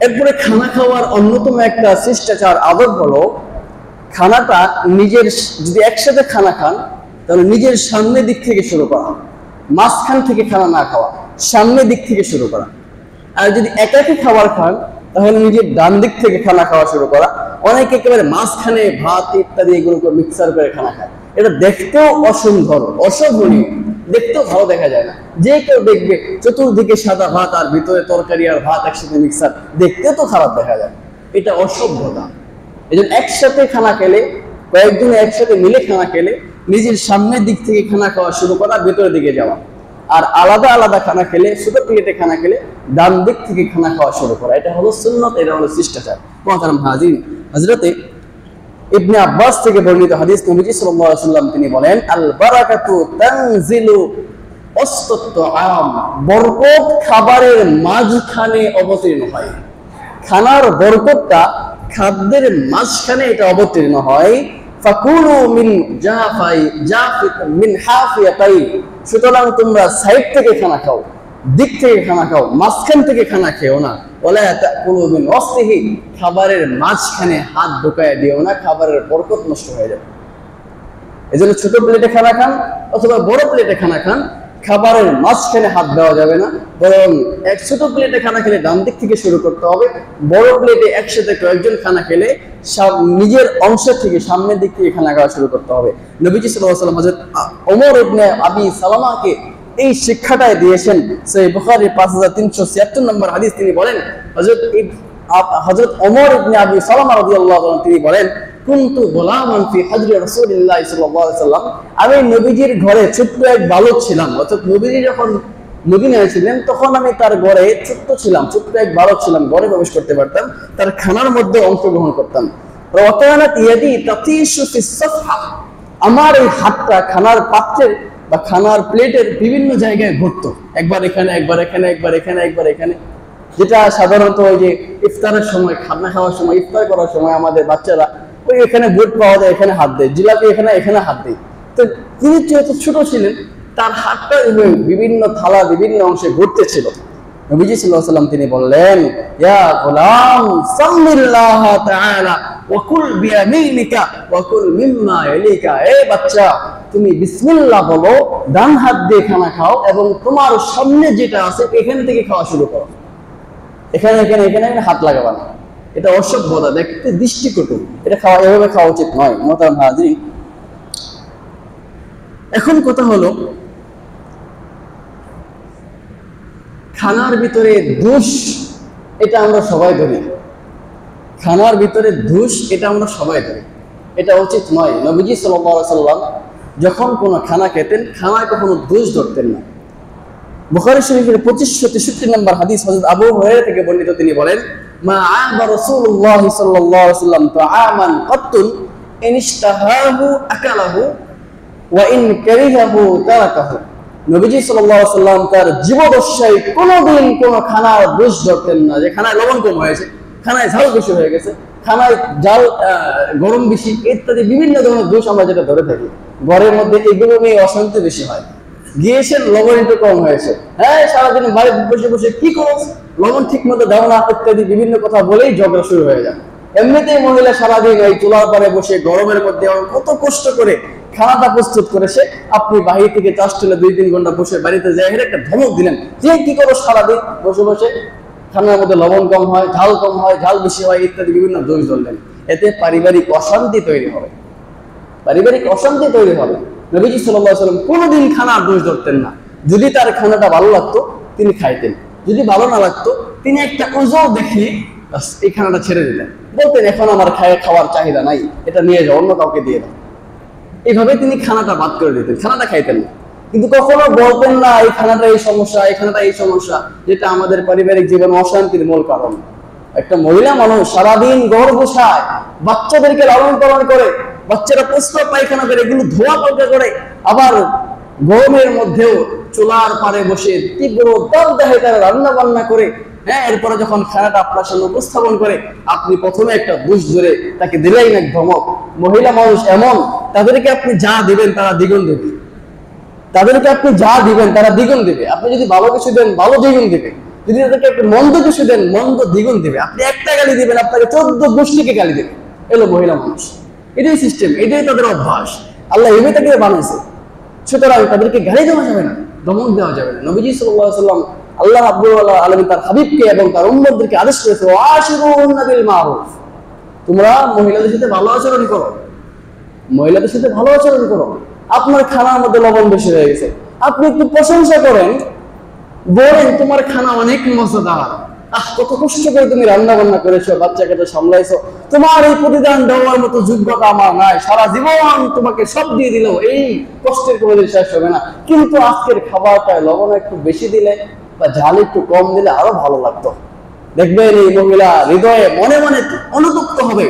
এরপরে খানা খাওয়ার অন্যতম একটা শিষ্টাচার আদব হলো, খানাটা নিজের, যদি একসাথে খানা খান তাহলে নিজের সামনের দিক থেকে শুরু করা, মাঝখান থেকে খানা না খাওয়া, সামনের দিক থেকে শুরু করা। আর যদি একাকি খাবার খান তাহলে নিজের ডান দিক থেকে খানা খাওয়া শুরু করা। অনেকে একেবারে মাঝখানে ভাত ইত্যাদি এগুলো মিক্সার করে খানা খায়, এটা দেখতেও অসুন্দর, অশোভনীয়, দেখতেও ভালো দেখা যায় না। যে কেউ দেখবে চতুর্দিকে সাদা ভাত আর ভিতরে তরকারি আর ভাত একসাথে মিক্সার, দেখতে তো খারাপ দেখা যায়, এটা অসভ্যতা। এই জন্য একসাথে খানা খেলে, কয়েকজন একসাথে মিলে খানা খেলে নিজের সামনের দিক থেকে খানা খাওয়া শুরু করা, ভেতরের দিকে যাওয়া। আর আলাদা আলাদা খানা খেলে, ছোট প্লেটে খানা খেলে ডান দিক থেকে খানা খাওয়া শুরু করা, এটা হলো সুন্নাত, এটা হলো শিষ্টাচার। মুহতারাম হাজিরিন, হযরতে ইবনে আব্বাস থেকে বর্ণিত হাদিস, নবীজি সাল্লাল্লাহু আলাইহি ওয়াসাল্লাম তিনি বলেন, আল বারাকাতু তানজিলু ওয়াসতাত তাআম, বরকত খাবারের মাঝখানে অবতীর্ণ হয়। খানার বরকতটা খাদ্যের মাঝখানে এটা অবতীর্ণ হয়। ফাকুলু মিন হাফিয়াতাই, সুতরাং তোমরা সাইড থেকে খানা খাও, দিক থেকে খানা খাও, মাঝখান থেকে খানা খেও না। ওয়ালা তাকুলু মিন ওয়াসতিহি, খাবারের মাঝখানে হাত ঢোকায় দিও না, খাবারের বরকত নষ্ট হয়ে যাবে। এজন্য ছোট প্লেটে খানা খান অথবা বড় প্লেটে খানা খান, খাবারের মাঝখানে হাত দেওয়া যাবে না, বরং এক ছোট প্লেটে খানা খেলে ডান দিক থেকে শুরু করতে হবে। বড় প্লেটে একসাথে কয়েকজন খানা খেলে নিজের অংশ থেকে সামনের দিক থেকে খানা খাওয়া শুরু করতে হবে। নবীজি সাল্লাল্লাহু আলাইহি ওয়াসাল্লাম হযরত ওমর ইবনে আবি সালামাকে এই শিক্ষাটাই দিয়েছেন। সহিহ বুখারী 5376 নম্বর হাদিস, তিনি বলেন, হযরত ওমর ইবনে আবি সালামা রাদিয়াল্লাহু আনহু তিনি বলেন, কুনতু গোলামান ফি হজরি রাসূলিল্লাহ সাল্লাল্লাহু আলাইহি ওয়াসাল্লাম, আমি নবীজির ঘরে ছোট্ট এক বালক ছিলাম। অর্থাৎ নবীজি যখন মদিনায় ছিলেন তখন আমি তার ঘরে ছোট্ট ছিলাম, ছোট্ট এক বালক ছিলাম, ঘরে প্রবেশ করতে পারতাম, তার খানার মধ্যে অংশগ্রহণ করতাম। ওয়াকানাত ইয়াদি তাতিশু ফিস সাফহা, আমার এই হাতটা খানার পাত্রের বা খানার প্লেটের বিভিন্ন জায়গায় ঘুরতো, একবার এখানে, একবার এখানে, একবার এখানে, একবার এখানে, যেটা সাধারণত ওই যে ইফতারের সময়, খানা খাওয়ার সময়, ইফতার করার সময় আমাদের বাচ্চারা ওই এখানে বুট পাওয়া যায়, এখানে হাত দেয়, জিলাপি এখানে, এখানে হাত দেয়। তো তিনি যেহেতু ছোট ছিলেন, তার হাতটা বিভিন্ন থালা বিভিন্ন অংশে ঘুরতেছিল। নবীজি সাল্লাল্লাহু আলাইহি ওয়াসাল্লাম তিনি বললেন, ইয়া গোলাম সাল্লিল্লাহ তাআলা ওয়া কুল বিয়ামিনিকা ওয়া কুল মিম্মা ইয়ালিকা। এই বাচ্চা, তুমি বিসমিল্লাহ বলো, ডান হাত দিয়ে খানা খাও এবং তোমার সামনে যেটা আছে এখান থেকে খাওয়া শুরু করো। এখানে এখানে এখানে হাত লাগাবা না, এটা অসভ্যতা, দেখতে দৃষ্টিকটু, এটা খাওয়া এভাবে খাওয়া উচিত নয়। মোহতারাম হাজিরিন, এখন কথা হলো, খানার ভিতরে দোষ এটা আমরা সবাই ধরি, খানার ভিতরে দোষ এটা আমরা সবাই ধরি, এটা উচিত নয়। নবীজি সাল্লাল্লাহু আলাইহি ওয়াসাল্লাম যখন কোনো খানা খেতেন, খানায় কখনো দোষ ধরতেন না। বুখারী শরীফের 2563 নম্বর হাদিস হযরত আবু হুরায়রা থেকে বর্ণিত, তিনি বলেন, মা আবা রাসূলুল্লাহ সাল্লাল্লাহু আলাইহি ওয়াসাল্লাম তাআমান কাত্তুন ইন ইশতাহাহু আকালাহু ওয়া ইন কারিহাহু তারাকাহু। নবীজি সাল্লাল্লাহু আলাইহি ওয়াসাল্লাম তার জীবদ্দশায় কোনোদিন কোনো খানার দোষ ধরতেন না, যে খানায় লবণ কম হয়েছে, খানায় ঝাল বেশি হয়ে গেছে, খানায় জাল গরম বেশি, ইত্যাদি বিভিন্ন ধরনের দোষ আমরা যেটা ধরে থাকি। ঘরের মধ্যে এগুলো নিয়ে অশান্তি বেশি হয়। গিয়েছেন, লবণ একটু কম হয়েছে, হ্যাঁ সারাদিন বাড়িতে বসে বসে কি করো, লবণ ঠিক মতো দাও না, ইত্যাদি বিভিন্ন কথা বলেই ঝগড়া শুরু হয়ে যায়। এমনিতেই মহিলা সারাদিন এই চুলার পারে বসে গরমের মধ্যে কত কষ্ট করে খানাটা প্রস্তুত করেছে, আপনি বাহির থেকে চাষ তুলে 2-3 ঘন্টা বসে বাড়িতে যাই একটা ধমক দিলেন যে কি করো সারাদিন বসে বসে, খানার মধ্যে লবণ কম হয়, ঝাল কম হয়, ঝাল বেশি হয়, ইত্যাদি বিভিন্ন দোষ ধরলেন। এতে পারিবারিক অশান্তি তৈরি হবে, পারিবারিক অশান্তি তৈরি হবে। নবীজি সাল্লাল্লাহু আলাইহি ওয়াসাল্লাম কোনোদিন খানার দোষ ধরতেন না। যদি তার খানাটা ভালো লাগতো তিনি খাইতেন, যদি ভালো না লাগতো তিনি একটা ওজর দেখিয়ে এই খানাটা ছেড়ে দিতেন, বলতেন এখন আমার খাওয়ার চাহিদা নাই, এটা নিয়ে যাও, অন্য কাউকে দিয়ে দাও। এইভাবে তিনি খানাটা বাদ করে দিতেন, খানাটা খাইতেন না। কিন্তু কখনো বলতেন না এই খানাটা এই সমস্যা, এই খানাটা এই সমস্যা, যেটা আমাদের পারিবারিক জীবন অশান্তির মূল কারণ। একটা মহিলা মানুষ সারাদিন ঘর বসায়, বাচ্চাদেরকে লালন পালন করে, বাচ্চারা প্রস্রাব পায়খানা করে, এগুলো ধোয়া পাল্টা করে, আবার গরমের মধ্যেও চুলার পারে বসে তীব্র দাবদাহে তারা রান্না বান্না করে, হ্যাঁ এরপরে যখন খানাটা আপনার সামনে উপস্থাপন করে, আপনি প্রথমে একটা দোষ ধরে তাকে দিলেই না ধমক। মহিলা মানুষ এমন, তাদেরকে আপনি যা দিবেন তারা দ্বিগুণ দেবে, তাদেরকে আপনি যা দিবেন তারা দ্বিগুণ দেবে। আপনি যদি ভালো কিছু দেন ভালো দ্বিগুণ দেবে, যদি তাদেরকে একটু মন্দ কিছু দেন মন্দ দ্বিগুণ দেবে। আপনি একটা গালি দিবেন আপনাকে 14 গোষ্ঠীকে গালি দেবে। এলো মহিলা মানুষ, এটাই সিস্টেম, এটাই তাদের অভ্যাস, আল্লাহ এভাবে তাকে বানাইছে। সুতরাং তাদেরকে গালি দেওয়া যাবে না, দমন দেওয়া যাবে না। নবীজি সাল্লাল্লাহু আলাইহি ওয়াসাল্লাম আল্লাহ রাব্বুল আলামিন তার হাবিবকে এবং তার উম্মতদেরকে আদেশ করেছে, ওয়াশিরুহুন্না বিল মারুফ, তোমরা মহিলাদের সাথে ভালো আচরণ করো, মহিলাদের সাথে ভালো আচরণ করো। আপনার খানার মধ্যে লবণ বেশি হয়ে গেছে, আপনি একটু প্রশংসা করেন, বলেন তোমার খানা অনেক মজাদার, কত কষ্ট করে তুমি রান্না বান্না করেছো, বাচ্চা কাচ্চা সামলাইছো, তোমার এই প্রতিদান দেওয়ার মতো যোগ্যতা আমার নাই, সারা জীবন তোমাকে সব দিয়ে দিল, এই কষ্টের কোনোদিন শেষ হবে না। কিন্তু আজকের খাবারটায় লবণ একটু বেশি দিলে বা ঝাল একটু কম দিলে আরো ভালো লাগতো। দেখবেন এই মহিলা হৃদয়ে মনে মনে অনুতপ্ত হবে,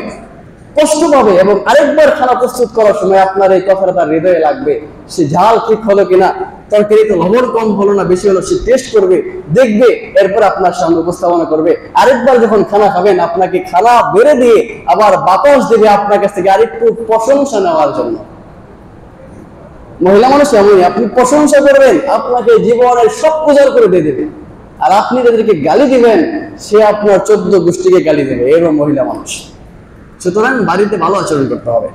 কষ্ট পাবে, এবং আরেকবার খানা প্রস্তুত করার সময় আপনার এই কথাটা তার হৃদয়ে লাগবে, সে ঝাল ঠিক হলো কিনা, তরকারিতে লবণ কম হলো না বেশি হলো, সে টেস্ট করবে, দেখবে, এরপর আপনার সামনে উপস্থাপনা করবে। আরেকবার যখন খানা খাবেন আপনাকে খানা বেড়ে দিয়ে আবার বাতাস দেবে আপনার কাছ থেকে আরেকটু প্রশংসা নেওয়ার জন্য। মহিলা মানুষ এমনই, আপনি প্রশংসা করবেন আপনাকে জীবনের সব উজাড় করে দিয়ে দেবে, আর আপনি যাদেরকে গালি দিবেন সে আপনার 14 গোষ্ঠীকে গালি দেবে। এরকম মহিলা মানুষ। সুতরাং বাড়িতে ভালো আচরণ করতে হবে।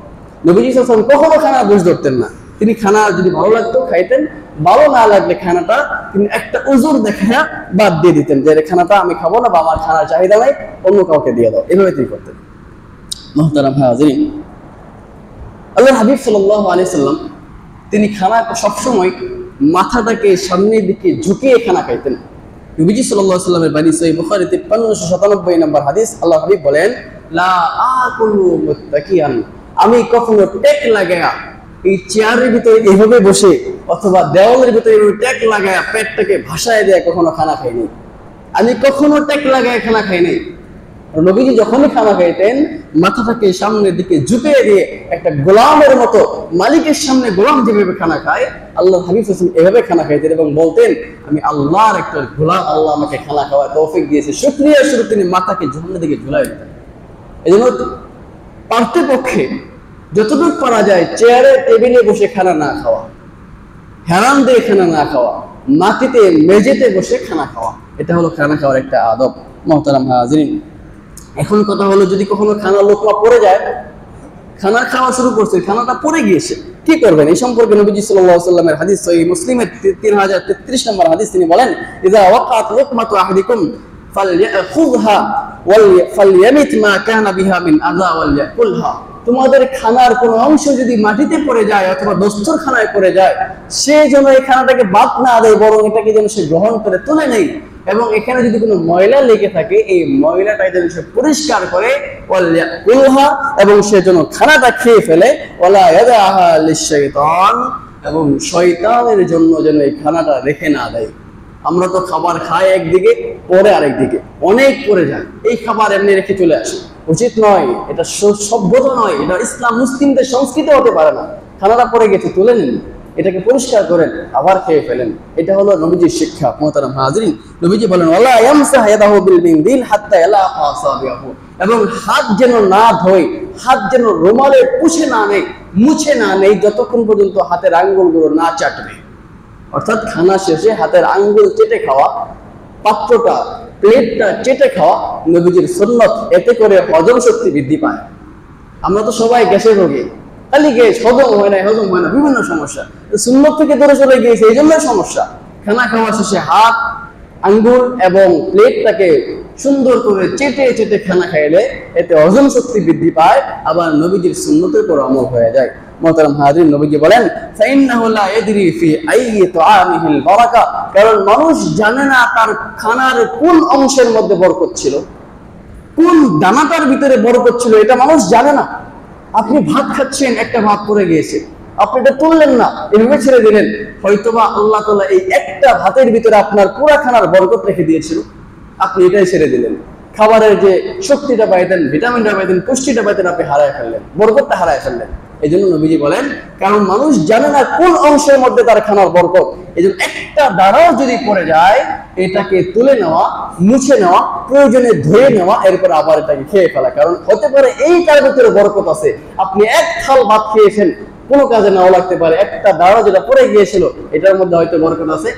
নবীজি সাল্লাল্লাহু আলাইহি ওয়াসাল্লাম কখনো খানা দোষ ধরতেন না। তিনি খানা যদি ভালো লাগতো খাইতেন, ভালো না লাগলে খানাটা তিনি একটা উজুর দেখায়া বাদ দিয়ে দিতেন, যে খানাটা আমি খাবো না বা আমার খানার চাহিদা নাই, অন্য কাউকে দিয়ে দাও, এভাবে তিনি করতেন। মুহতারাম হাজিরিন, আল্লাহর হাবিব সাল্লাল্লাহু আলাইহি সাল্লাম তিনি খানা সবসময় মাথাটাকে সামনের দিকে ঝুঁকিয়ে খানা খাইতেন। নবীজি সাল্লাল্লাহু আলাইহি সাল্লামের বাণী সহিহ বুখারী 5397 নম্বর হাদিস, আল্লাহর হাবিব বলেন, লা আকুলু মুত্তাকিয়ান, আমি কখনো টেক লাগায়া এই চেয়ারের ভিতরে এইভাবে বসে অথবা দেওয়ালের ভিতরে এইভাবে টেক লাগায়া পেটটাকে ভাসায় দেয়া কখনো খানা খাইনি। আমি কখনো টেক লাগায় খানা খাইনি। নবীজি যখনই খানা খাইতেন মাথাটাকে সামনের দিকে ঝুঁকিয়ে দিয়ে একটা গোলামের মতো, মালিকের সামনে গোলাম যেভাবে খানা খায়, আল্লাহ হাবিব সাল্লাল্লাহু আলাইহি ওয়াসাল্লাম এভাবে খানা খাইতেন এবং বলতেন, আমি আল্লাহর একটা গোলাম, আল্লাহ আমাকে খানা খাওয়ার তৌফিক দিয়েছে, শুকরিয়া স্বরূপ তিনি মাথাকে সামনের দিকে ঝুলাই দিতেন। এই জন্য পারতে পক্ষে যতটুকু পারা যায় চেয়ারে টেবিলে বসে খানা না খাওয়া। হেলান দিয়ে খানা না খাওয়া, মাটিতে মেঝেতে বসে খানা খাওয়া, এটা হলো খানা খাওয়ার একটা আদব। মুহতারাম হাজিরিন, এখন কথা হলো যদি কখনো খানা লোকমা পড়ে যায়, খানা খাওয়া শুরু করছে, খানাটা পড়ে গিয়েছে, কি করবেন? এই সম্পর্কে নবীজি সাল্লাল্লাহু আলাইহি ওয়াসাল্লামের হাদিস সহিহ মুসলিমের 3033 নম্বর হাদিস, তিনি বলেন, ইযা ওয়াকাত লুকমাতু আহাদিকুম ফালইয়াখুযহা ফালইয়ামিত মা কানা বিহা মিন আযা ওয়ালইয়াকুলহা। তোমাদের খানার কোন অংশ যদি মাটিতে পড়ে যায় অথবা দস্তরখানায় পড়ে যায়, সে যেন এই খানাটাকে বাদ না দেয়, বরং এটাকে যেন সে গ্রহণ করে তুলে নেই, এবং এখানে যদি কোনো ময়লা লেগে থাকে এই ময়লাটাকে যেন সে পরিষ্কার করে, ওয়ালইয়াকুলহা, এবং সে যেন খানাটা খেয়ে ফেলে, ওয়ালা ইয়াদাহা লিশ-শাইতান, এবং শয়তানের জন্য যেন এই খানাটা রেখে না দেয়। আমরা তো খাবার খাই একদিকে, পরে আরেকদিকে, অনেক পরে যায়, এই খাবার এমনি রেখে চলে আসে, উচিত নয়, এটা সভ্যতা নয়, এটা ইসলাম মুসলিমদের সংস্কৃতি হতে পারে না। খানাটা পরে গেছে, তুলে নিন, এটাকে পরিষ্কার করেন, আবার খেয়ে ফেলেন। এটা হলো নবীজির শিক্ষা। মুহতারাম হাজিরিন, নবীজি বলেন, ওয়ালা ইয়ামসাহ ইয়াদাহু বিল মিনদিল হাত্তা ইয়ালাকা আসাবিহু, এবং হাত যেন না ধোয়, হাত যেন রুমালে মুছে না নেই যতক্ষণ পর্যন্ত হাতের আঙ্গুলগুলো না চাটবে। অর্থাৎ খানা শেষে হাতের আঙ্গুল চেটে খাওয়া, পাত্রটা প্লেটটা চেটে খাওয়া নবীজির সুন্নাত, এতে করে হজম শক্তি বৃদ্ধি পায়। আমরা তো সবাই গ্যাসের রোগী, খালি গ্যাস, হজম হয় না, বিভিন্ন সমস্যা, সুন্নাত থেকে দূরে চলে গিয়েছে, এই জন্যই সমস্যা। খানা খাওয়া শেষে হাত, আঙ্গুল এবং প্লেটটাকে সুন্দর করে চেটে চেটে খানা খাইলে এতে হজম শক্তি বৃদ্ধি পায়, আবার নবীজির সুন্নতের উপর আমল হয়ে যায়। মুহতারাম হাজিরিন, নবীজি বলেন, ফাইন্নাহু লা ইয়াদরি ফি আইয়ি তুআমিহিল বারাকা, কারণ মানুষ জানে না তার খানার কোন অংশের মধ্যে বরকত ছিল, কোন দানাটার ভিতরে বরকত ছিল, এটা মানুষ জানে না। আপনি ভাত খাচ্ছেন, একটা ভাত পড়ে গিয়েছে, আপনি এটা তুললেন না, এভাবে ছেড়ে দিলেন, হয়তোবা আল্লাহ তাআলা এই একটা ভাতের ভিতরে আপনার পুরা খানার বরকত রেখে দিয়েছিল, আপনি এটাই ছেড়ে দিলেন। খাবারের যে শক্তিটা পাইতেন, ভিটামিনটা পাইতেন, পুষ্টিটা পাইতেন, আপনি হারায় ফেললেন, বরকতটা হারায় ফেললেন। এই জন্য নবীজি বলেন, কারণ মানুষ জানে না কোন অংশের মধ্যে তার খানার বরকত, এই জন্য একটা দাঁড়াও যদি পড়ে যায়, এটাকে তুলে নেওয়া, মুছে নেওয়া, প্রয়োজনে ধুয়ে নেওয়া, এরপর আবার এটাকে খেয়ে ফেলা। কারণ হতে পারে এইটার ভিতরে বরকত আছে, আপনি এক থাল ভাত খেয়েছেন, কোনো কাজে নাও লাগতে পারে, একটা দাঁড়া যেটা পড়ে গিয়েছিল এটার মধ্যে হয়তো বরকত আছে,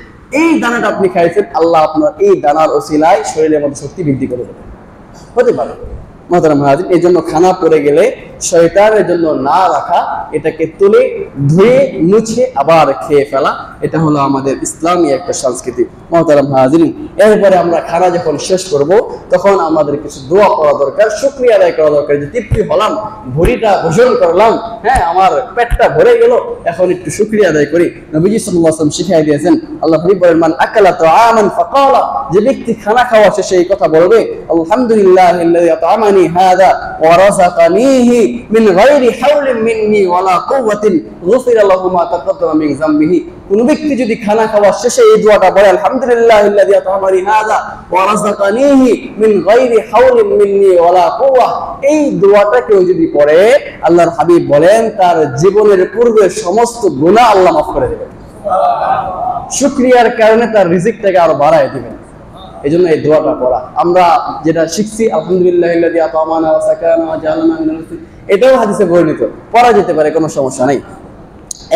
এই দানাটা আপনি খাইছেন, আল্লাহ আপনার এই দানার ওসিলায় শরীরের মধ্যে শক্তি বৃদ্ধি করে দেবে, হতে পারে। মুহতারাম হাজির, এই জন্য খানা পড়ে গেলে শয়তানের জন্য না রাখা, এটাকে তুলে ধুয়ে মুছে আবার খেয়ে ফেলা, এটা হলো আমাদের ইসলামী একটা সংস্কৃতি। মুহতারাম হাজিরিন, এরপরে আমরা খানা যখন শেষ করব তখন আমাদের কিছু দোয়া করা দরকার, শুকরিয়া আদায় করা দরকার, যে তৃপ্তি হলাম, ভুঁড়িটা ভোজন করলাম, হ্যাঁ আমার পেটটা ভরে গেল, এখন একটু শুকরিয়া আদায় করি। নবীজি সাল্লাল্লাহু আলাইহি ওয়াসাল্লাম শিখিয়ে দিয়েছেন, আল্লাহ হাবিব বলেন, মান আকালা তুআমান ফাকালা, যে ব্যক্তি খানা খাওয়া শেষে এই কথা বলবে, আলহামদুলিল্লাহিল্লাযী আত'আমানি হাযা ওয়া রাযাকানিহি মিন গায়রি হাওলিন মিন্নি ওয়ালা কুওয়াতিন গুফিরা লাহু মা তাকাদ্দামা মিন যামবিহি। কোন ব্যক্তি যদি খানা খাওয়ার শেষে এই দোয়াটা বলে, আলহামদুলিল্লাহিল্লাযী আত'আমানি হাযা ওয়া রাযাকানিহি মিন গায়রি হাওলিন মিন্নি ওয়ালা কুওয়া, এই দোয়াটা কেউ যদি পড়ে, আল্লাহর হাবিব বলেন তার জীবনের পূর্বের সমস্ত গুনাহ আল্লাহ মাফ করে দেবেন, শুকরিয়ার কারণে তার রিজিকটাকে আরো বাড়ায় দিবেন। এই জন্য এই দোয়াটা পড়া, আমরা যেটা শিখছি, আলহামদুলিল্লাহিল্লাযী আত'আমানা ওয়া সাকানা ওয়া জাআলানা মিনাল মুসলিমিন, এটাও হাদিসে বর্ণিত, পড়া যেতে পারে, কোনো সমস্যা নেই।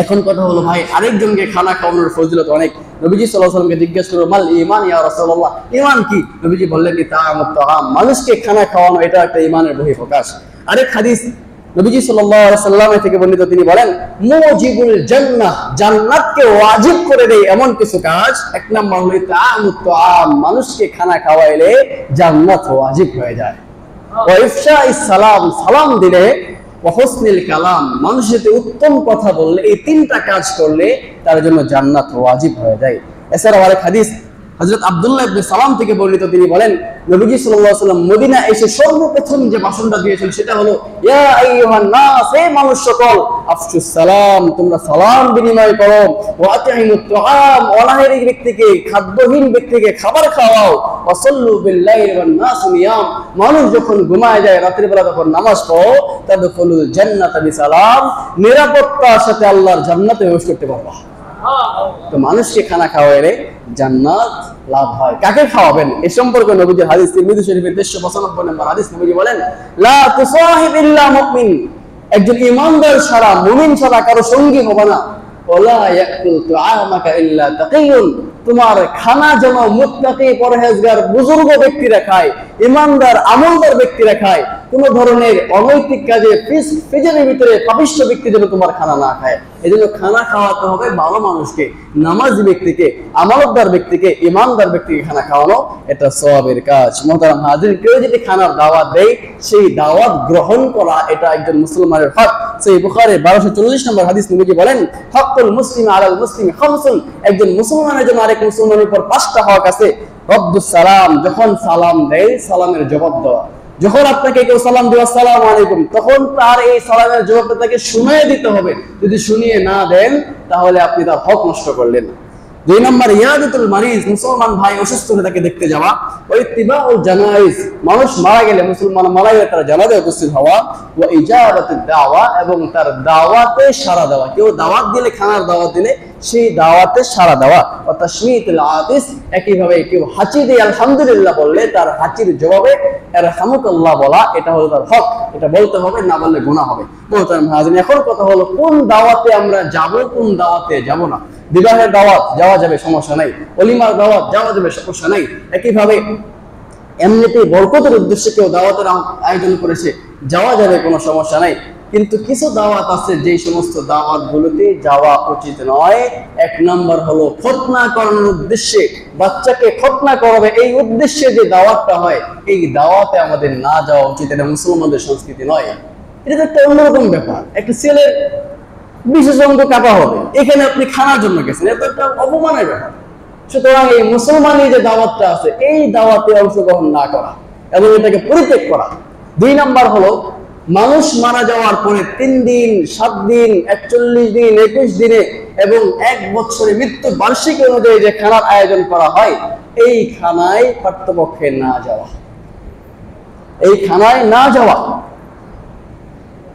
এখন কথা হলো ভাই, আরেকজনকে খানা খাওয়ানোর ফজিলত অনেক। নবীজি সাল্লাল্লাহু আলাইহি ওয়াসাল্লামকে জিজ্ঞেস করলো, মাল ঈমান ইয়া রাসূলুল্লাহ, ঈমান কি? নবীজি বললেন, তাআমুত তাআম, মানুষকে খানা খাওয়ানো এটা একটা ঈমানের বহিঃপ্রকাশ। আরেক হাদিস নবীজি সাল্লাল্লাহু আলাইহি ওয়াসাল্লাম থেকে বর্ণিত, তিনি বলেন, মুজিবুল জান্নাহ, জান্নাতকে ওয়াজিব করে দেয় এমন কিছু কাজ, এক নাম্বার হলো তাআমুত তাআম, মানুষকে খানা খাওয়াইলে জান্নাত ওয়াজিব হয়ে যায়। ওয়া ইফশাইস সালাম, সালাম দিলে, ওয়া হুসনিল কালাম, মানুষের সাথে উত্তম কথা বললে, এই তিনটা কাজ করলে তার জন্য জান্নাত ওয়াজিব হয়ে যায়। এছাড়াও আরেক হাদিস হযরত আব্দুল্লাহ ইবনে সালাম থেকে বর্ণিত, তিনি বলেন, নবীজি সাল্লাল্লাহু আলাইহি ওয়াসাল্লাম মদিনা এসে সর্বপ্রথম যে ভাষণটা দিয়েছেন সেটা হলো, ইয়া আইয়ুহান নাস, হে মানুষ সকল, আফশুস সালাম, তোমরা সালাম বিনিময় করো, ওয়া আতিমুত তুআম, অনাহারী ব্যক্তিকে, খাদ্যহীন ব্যক্তিকে খাবার খাওয়াও, ওয়া সাল্লু বিল লাইলি ওয়ান নাস নিয়াম, মানুষ যখন ঘুমায় যায়, রাতের বেলা তখন নামাজ পড়ো, তাদখুলুল জান্নাতা বিসালাম, নিরাপত্তার সাথে আল্লাহর জান্নাতে প্রবেশ করতে পারবা। তো মানুষকে খানা খাওয়াইলে জান্নাত লাভ হয়। কাকে খাওয়াবেন এ সম্পর্কে নবীজির হাদিস, তিরমিজি শরীফের 395 নম্বর হাদিস, নবীজি বলেন, লা তুসাহিব ইল্লা মুমিন, একজন ঈমানদার ছাড়া, মুমিন ছাড়া কারো সঙ্গী হবে না। ওয়ালা ইয়াকুল তুআমাকা ইল্লা তাকিয়ুন, তোমার খানা যেন মুত্তাকি পরহেজগার বুজুর্গ ব্যক্তিরা খায়, ইমানদার আমলদার ব্যক্তিরা খায়, কোন ধরনের অনৈতিক কাজে ফিজের ভিতরে পাপিষ্ঠ ব্যক্তি যেন তোমার খানা না খায়। এজন্য খানা খাওয়াতে হবে ভালো মানুষকে, নামাজি ব্যক্তিকে, আমলদার ব্যক্তিকে, ইমানদার ব্যক্তিকে খানা খাওয়ানো এটা সওয়াবের কাজ। মুহতারাম হাজির, কেউ যদি খানার দাওয়াত দেয় সেই দাওয়াত গ্রহণ করা এটা একজন মুসলমানের হক। সহিহ বুখারী 1240 নম্বর হাদিস নবীজি বলেন, হকুল মুসলিম আলাল মুসলিম খামসুন, একজন মুসলমানের জন্য আরেক মুসলমানের উপর 5টা হক আছে। রদ্দুস সালাম, যখন সালাম দেয় সালামের জবাব দেওয়া। যখন আপনাকে কেউ সালাম দিবে আসসালামু আলাইকুম, তখন তার এই সালামের জবাবটা তাকে শুনিয়ে দিতে হবে। যদি শুনিয়ে না দেন তাহলে আপনি তার হক নষ্ট করলেন। 2 নম্বর ইয়াদাতুল মারিজ, মুসলমান ভাই অসুস্থ হলে তাকে দেখতে যাওয়া। ওয়া ইত্তিবাউল জানাইজ, মানুষ মারা গেলে, মুসলমান মারা গেলে তার জানাজায় উপস্থিত হওয়া। ওয়া ইজাবাতুদ দাওয়া, এবং তার দাওয়াতে সাড়া দেওয়া। কেউ দাওয়াত দিলে, খানার দাওয়াত দিলে সেই দাওয়াতে সাড়া দেওয়া। ওয়া তাশমিতুল আতিস, একইভাবে কেউ হাঁচি দিয়ে আলহামদুলিল্লাহ বললে তার হাঁচির জবাবে ইরহামুকাল্লাহ বলা, এটা হলো তার হক। এটা বলতে হবে, না বললে গুনাহ হবে। মুহতারাম হাজিরিন, এখন কথা হলো কোন দাওয়াতে আমরা যাব, কোন দাওয়াতে যাব না। বিবাহের দাওয়াত যাওয়া যাবে, সমস্যা নাই। ওলিমার দাওয়াত যাওয়া যাবে, সমস্যা নাই। একইভাবে এমনিতে বরকতের উদ্দেশ্যে কেউ দাওয়াতের আয়োজন করেছে, যাওয়া যাবে, কোনো সমস্যা নাই। কিন্তু কিছু দাওয়াত আছে যে সমস্ত দাওয়াত গুলোতে যাওয়া উচিত নয়। 1 নম্বর হলো খতনা করানোর উদ্দেশ্যে, বাচ্চাকে খতনা করাবে এই উদ্দেশ্যে যে দাওয়াতটা হয়, এই দাওয়াতে আমাদের না যাওয়া উচিত। এটা মুসলমানদের সংস্কৃতি নয়, এটা একটা অন্যরকম ব্যাপার। একটা ছেলের বিশেষ অঙ্গ কাটা হবে, এখানে আপনি খানার জন্য গেছেন, এটা একটা অপমানের ব্যাপার। সুতরাং এই মুসলমানের যে দাওয়াতটা আছে, এই দাওয়াতে অংশগ্রহণ না করা এবং এটাকে পরিত্যাগ করা। 2 নম্বর হলো মানুষ মারা যাওয়ার পরে 3 দিন, 7 দিন, 41 দিন, 21 দিনে এবং 1 বছরে মৃত্যু বার্ষিকী অনুযায়ী যে খানার আয়োজন করা হয়, এই খানায় পার্থপক্ষে না যাওয়া, এই খানায় না যাওয়া।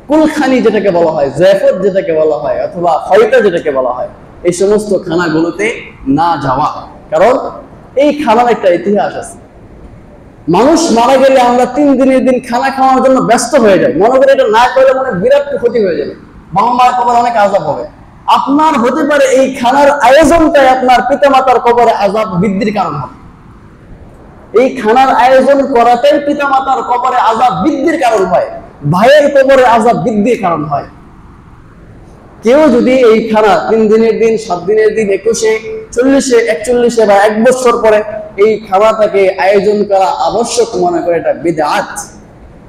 কুলখানি যেটাকে বলা হয়, জাফর যেটাকে বলা হয়, অথবা খয়তা যেটাকে বলা হয়, এই সমস্ত খানাগুলোতে না যাওয়া। কারণ এই খানার একটা ইতিহাস আছে। মানুষ মারা গেলে আমরা 3 দিনের দিন খানা খাওয়ার জন্য ব্যস্ত হয়ে যাই। মনে করি এটা না করলে মানে বিরাট ক্ষতি হয়ে যাবে, বাবা মায়ের কবরে অনেক আযাব হবে। আপনার হতে পারে এই খানার আয়োজনটাই আপনার পিতামাতার কবরে আযাব বৃদ্ধির কারণ হবে। এই খানার আয়োজন করাটাই পিতামাতার কবরে আযাব বৃদ্ধির কারণ হয়, ভাইয়ের কবরে আযাব বৃদ্ধির কারণ হয়। কেউ যদি এই খানা 3 দিনের দিন, 7 দিনের দিন, 21-এ, 40-এ, 41-এ বা 1 বছর পরে এই খানাটাকে আয়োজন করা আবশ্যক মনে করে, এটা বিদআত।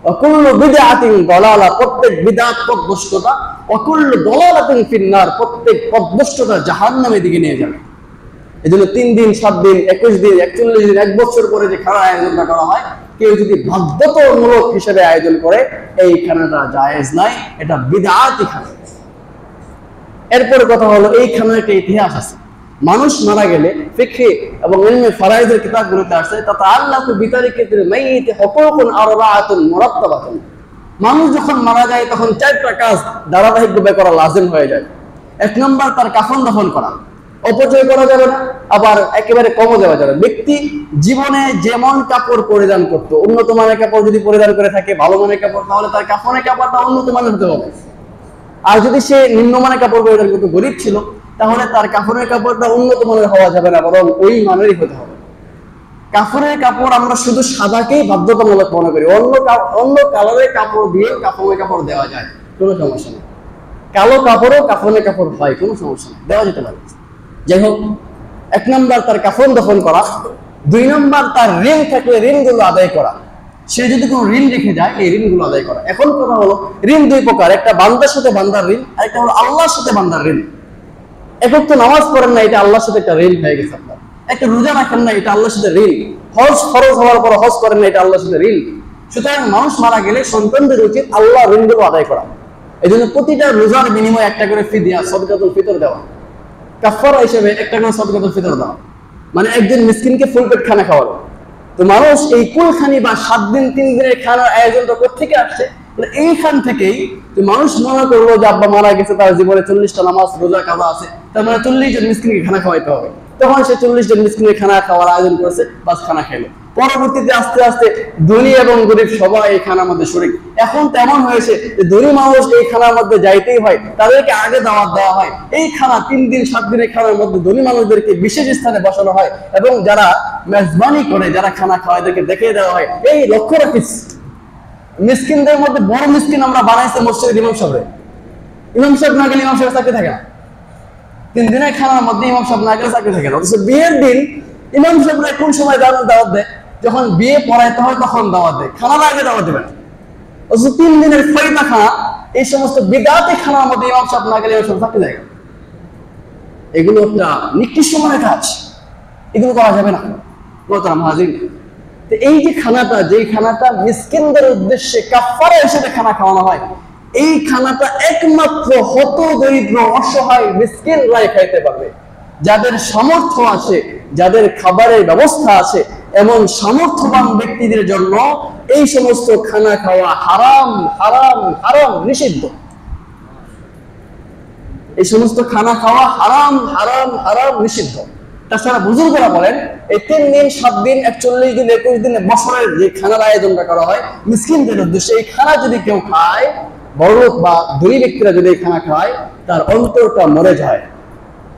ওয়াকুল্লু বিদআতিন দালালা, প্রত্যেক বিদআত পথভ্রষ্টতা। ওয়াকুল্লু দালালাতিন ফিন্নার, প্রত্যেক পথভ্রষ্টতা জাহান্নামের দিকে নিয়ে যাবে। এজন্য 3 দিন, 7 দিন, 21 দিন, 41 দিন, 1 বছর পরে যে খানা আয়োজনটা করা হয়, কেউ যদি বাধ্যতামূলক হিসেবে আয়োজন করে, এই খানাটা জায়েজ নাই, এটা বিদআতি খানা। এরপরে কথা হলো এই খানার একটা ইতিহাস আছে। মানুষ মারা গেলে ফিকহি এবং ইলমে ফরায়েজের কিতাবগুলোতে আসে, তাতাআল্লাকু বিতারিকাতিল মাইয়িত হুকুকুন আরবাআতুন মুরাত্তাবাতুন। মানুষ যখন মারা যায় তখন 4টা কাজ ধারাবাহিকভাবে করা লাজিম হয়ে যায়। 1 নম্বর তার কাফন দাফন করা, অপচয় করা যাবে না, আবার একেবারে কমও দেওয়া যাবে। ব্যক্তি জীবনে যেমন কাপড় পরিধান করতো, উন্নত মানের কাপড় যদি পরিধান করে থাকে, ভালো মানের কাপড়, তাহলে তার কাফনের কাপড়টা উন্নত মানের হতে হবে। আর যদি সে নিম্নমানের কাপড় পরিধান করতো, গরিব ছিল, তাহলে তার কাফনের কাপড়টা উন্নত মানের হওয়া যাবে না, বরং ওই মানেরই হতে হবে। কাফনের কাপড় আমরা শুধু সাদাকেই বাধ্যতামূলক মনে করি, অন্য কালারের কাপড় দিয়ে কাফনের কাপড় দেওয়া যায়, কোনো সমস্যা নেই। কালো কাপড়ও কাফনের কাপড় হয়, কোনো সমস্যা নেই, দেওয়া যেতে পারে। যাই হোক, 1 নম্বর তার কাফন দাফন করা। 2 নম্বর তার ঋণ থাকলে ঋণগুলো আদায় করা। সে যদি কোনো ঋণ রেখে যায়, এই ঋণগুলো আদায় করা। এখন কথা হলো ঋণ 2 প্রকার, একটা বান্দার সাথে বান্দার ঋণ, আর একটা হলো আল্লাহর সাথে বান্দার ঋণ। এখন তো নামাজ পড়েন না, এটা আল্লাহর সাথে একটা ঋণ হয়ে গেছে আপনার। একটা রোজা রাখেন না, এটা আল্লাহর সাথে ঋণ। হজ ফরজ হওয়ার পর হজ করেন না, এটা আল্লাহর সাথে ঋণ। সুতরাং মানুষ মারা গেলে সন্তানদের উচিত আল্লাহর ঋণগুলো আদায় করা। এই জন্য প্রতিটা রোজার বিনিময়ে একটা করে ফিদিয়া, সদকাতুল ফিতর দেওয়া, কাফারা হিসেবে একটা করে সদকাতুল ফিতর দেওয়া, মানে একজন মিসকিনকে ফুল পেট খানা খাওয়ানো। তো মানুষ এই কুলখানি বা 7 দিন 3 দিনের খানার আয়োজনটা কোথেকে আসছে? এইখান থেকেই মানুষ মনে করলো যে আব্বা মারা গেছে, তার জীবনে 40টা নামাজ রোজা কাজা আছে, তার মানে 40 জন মিসকিনকে খানা খাওয়াইতে হবে। তখন সে 40 জন মিসকিনের খানা খাওয়ার আয়োজন করেছে, বাস খানা খেলো। পরবর্তীতে আস্তে আস্তে ধনী এবং গরিব সবাই এই খানার মধ্যে শরীক। এখন তেমন হয়েছে যে ধনী মানুষ এই খানার মধ্যে যাইতেই হয়, তাদেরকে আগে দাওয়াত দেওয়া হয়। এই খানা 3 দিন 7 দিনের খানার মধ্যে ধনী মানুষদেরকে বিশেষ স্থানে বসানো হয় এবং যারা মেজবানি করে, যারা খানা খাওয়ায়, এদেরকে দেখিয়ে দেওয়া হয়। এই লক্ষ্য রাখিস, মিসকিনদের মধ্যে বড় মিসকিন আমরা বানাইছি মসজিদের ইমাম সাহেব। ইমাম সাহেব না গেলে ইমাম সাহেব চাকরি থাকে না। 3 দিনের খানার মধ্যে ইমাম সাহেব না গেলে চাকরি থাকে না। অথচ বিয়ের দিন ইমাম সাহেবরা কোন সময় দাওয়াত দেয়? যখন বিয়ে পড়াইতে হয় তখন দাওয়াত দেয়, খানার আগে দাওয়াত দেবে না। অথচ 3 দিনের ফরিদা খানা, এই সমস্ত বিদাতি খানার মধ্যে ইমাম সাহেব না গেলে ইমাম সাহেব চাকরি থাকে। এগুলো একটা নিকৃষ্ট মানের কাজ, এগুলো করা যাবে না। এই যে খানাটা, যেই খানাটা মিসকিনদের উদ্দেশ্যে কাফারা হিসেবে খানা খাওয়ানো হয়, এই খানাটা একমাত্র হত দরিদ্র অসহায় মিসকিনরাই খাইতে পারবে। যাদের সামর্থ্য আছে, যাদের খাবারের ব্যবস্থা আছে, এমন সামর্থ্যবান ব্যক্তিদের জন্য এই সমস্ত খানা খাওয়া হারাম হারাম হারাম, নিষিদ্ধ। এই সমস্ত খানা খাওয়া হারাম হারাম হারাম, নিষিদ্ধ। তাছাড়া বুজুর্গরা বলেন এই 3 দিন 7 দিন 41 দিন 21 দিনে বছরের যে খানার আয়োজনটা করা হয় মিসকিনদের উদ্দেশ্যে, এই খানা যদি কেউ খায়, বড়লোক বা ধনী ব্যক্তিরা যদি এই খানা খায়, তার অন্তরটা মরে যায়।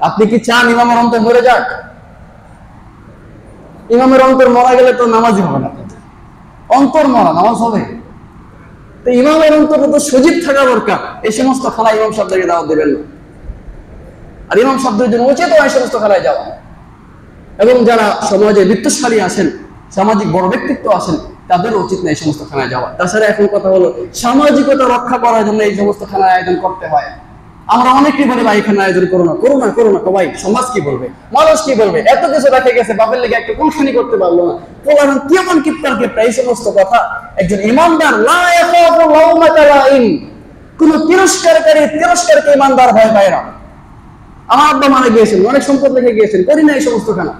আপনি কি চান ইমামের অন্তর মরে যাক? ইমামের অন্তর মরা গেলে তো নামাজই হবে না। অন্তর মরা, নামাজ হবে? তো ইমামের অন্তরে তো সজীব থাকা দরকার। এই সমস্ত খানা ইমাম সাহেবদেরকে দাওয়াত দেবেন না। আর ইমাম সাহেবদের জন্য উচিত এই সমস্ত খানায় যাওয়া। এবং যারা সমাজে বিত্তশালী আছেন, সামাজিক বড় ব্যক্তিত্ব আছেন, তাদের উচিত না এই সমস্ত খানায় যাওয়া। তাছাড়া এখন কথা হলো সামাজিকতা রক্ষা করার জন্য এই সমস্ত খানার আয়োজন করতে হয়। আমরা অনেকেই বলি ভাই এখানে আয়োজন করো না, করো না, করো না। ভাই সমাজ কি বলবে, মানুষ কি বলবে, এত কিছু রেখে গেছে, বাপের লেগে একটা কোনখানি করতে পারলো না, পোলার কেমন কিপ্তার কিপ্তা, এই সমস্ত কথা একজন ইমানদার লা ইয়াখাফু লাউমাতা লাইম, কোন তিরস্কারকে ইমানদার ভয় পায় না। আমার আব্বা মারা গিয়েছেন, অনেক সম্পদ রেখে গিয়েছেন, করি না এই সমস্ত খানা,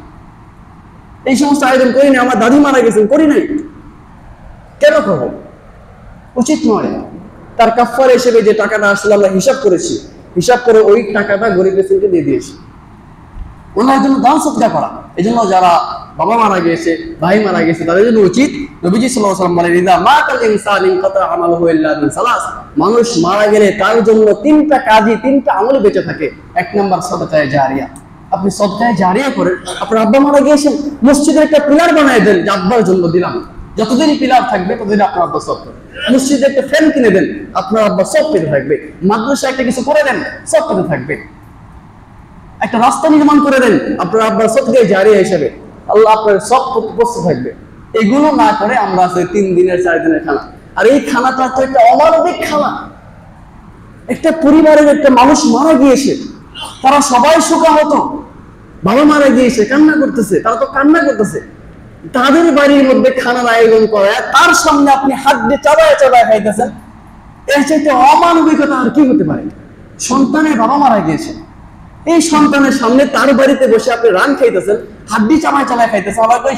এই সমস্ত আয়োজন করি না। আমার দাদি মারা গেছেন, করি নাই। কেন করবো? উচিত নয়। তার কাফারা হিসেবে যে টাকাটা আসলে আমরা হিসাব করেছি, হিসাব করে ওই টাকাটা গরিব মিসকিনকে দিয়ে দিয়েছি, ওনার জন্য দান সদকা করা। এই জন্য যারা বাবা মারা গেছে, ভাই মারা গেছে, তাদের জন্য উচিত, নবীজি সাল্লাল্লাহু আলাইহি ওয়াসাল্লাম বলেন ইযা মাতাল ইনসান ইনকাতা আমালুহু ইল্লা মিন সালাস, মানুষ মারা গেলে তার জন্য 3টা কাজই, 3টা আমল বেঁচে থাকে। 1 নাম্বার সাদাকায়ে জারিয়া। আপনি সাদাকায়ে জারিয়া করেন। আপনার আব্বা মারা গিয়েছেন, মসজিদের একটা পিলার বানায় দেন, যে আব্বার জন্য দিলাম, যতদিন পিলার থাকবে ততদিন আপনার আব্বা সব করবে। মসজিদে একটা ফ্যান কিনে দেন, আপনার আব্বা সব পেতে থাকবে। মাদ্রাসায় একটা কিছু করে দেন, সব পেতে থাকবে। একটা রাস্তা নির্মাণ করে দেন, আপনার আব্বার সাদাকায়ে জারিয়া হিসেবে আল্লাহ আপনার সব প্রস্তুত থাকবে। এগুলো না করে আমরা আছে 3 দিনের 4 দিনের খানা। আর এই খানাটা তো একটা অমানবিক খানা। একটা পরিবারের একটা মানুষ মারা গিয়েছে, তারা সবাই শোকাহত, বাবা মারা গিয়েছে, কান্না করতেছে, তারা তো কান্না করতেছে, তাদের বাড়ির মধ্যে খানার আয়োজন করে তার সামনে আপনি হাত দিয়ে চাবায় চাবায় খাইতেছেন। এর চাইতে অমানবিকতা আর কি হতে পারে? সন্তানের বাবা মারা গিয়েছে, এই সন্তানের সামনে তার বাড়িতে বসে আপনি রান খাইতেছেন, হাত দিয়ে চাবায় চাবায় খাইতেছেন। আমার ওই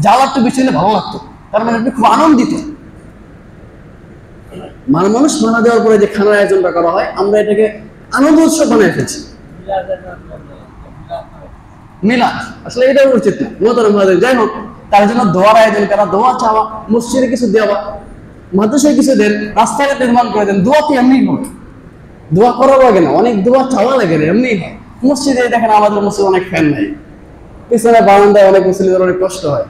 যাওয়ার তো বেশি হলে ভালো লাগতো, তার মানে আপনি খুব আনন্দিত। মানুষ মারা যাওয়ার পরে যে খানার আয়োজনটা করা হয়, আমরা এটাকে আনন্দ উৎসব বানিয়ে ফেলছি। মিলাদ আসলে এটা উচিত না। যাই হোক, তার জন্য দোয়ার আয়োজন করা, দোয়া চাওয়া, মসজিদে কিছু দেওয়া, মাদ্রাসায় কিছু দেন, রাস্তাঘাট নির্মাণ করে দেন। দোয়া তো এমনি হয়, দোয়া করা লাগে না, অনেক দোয়া চাওয়া লাগে না, এমনি হয়। মসজিদে দেখেন আমাদের মসজিদে অনেক ফ্যান নাই, পিছনে বারান্দায় অনেক মুসলিমদের অনেক কষ্ট হয়।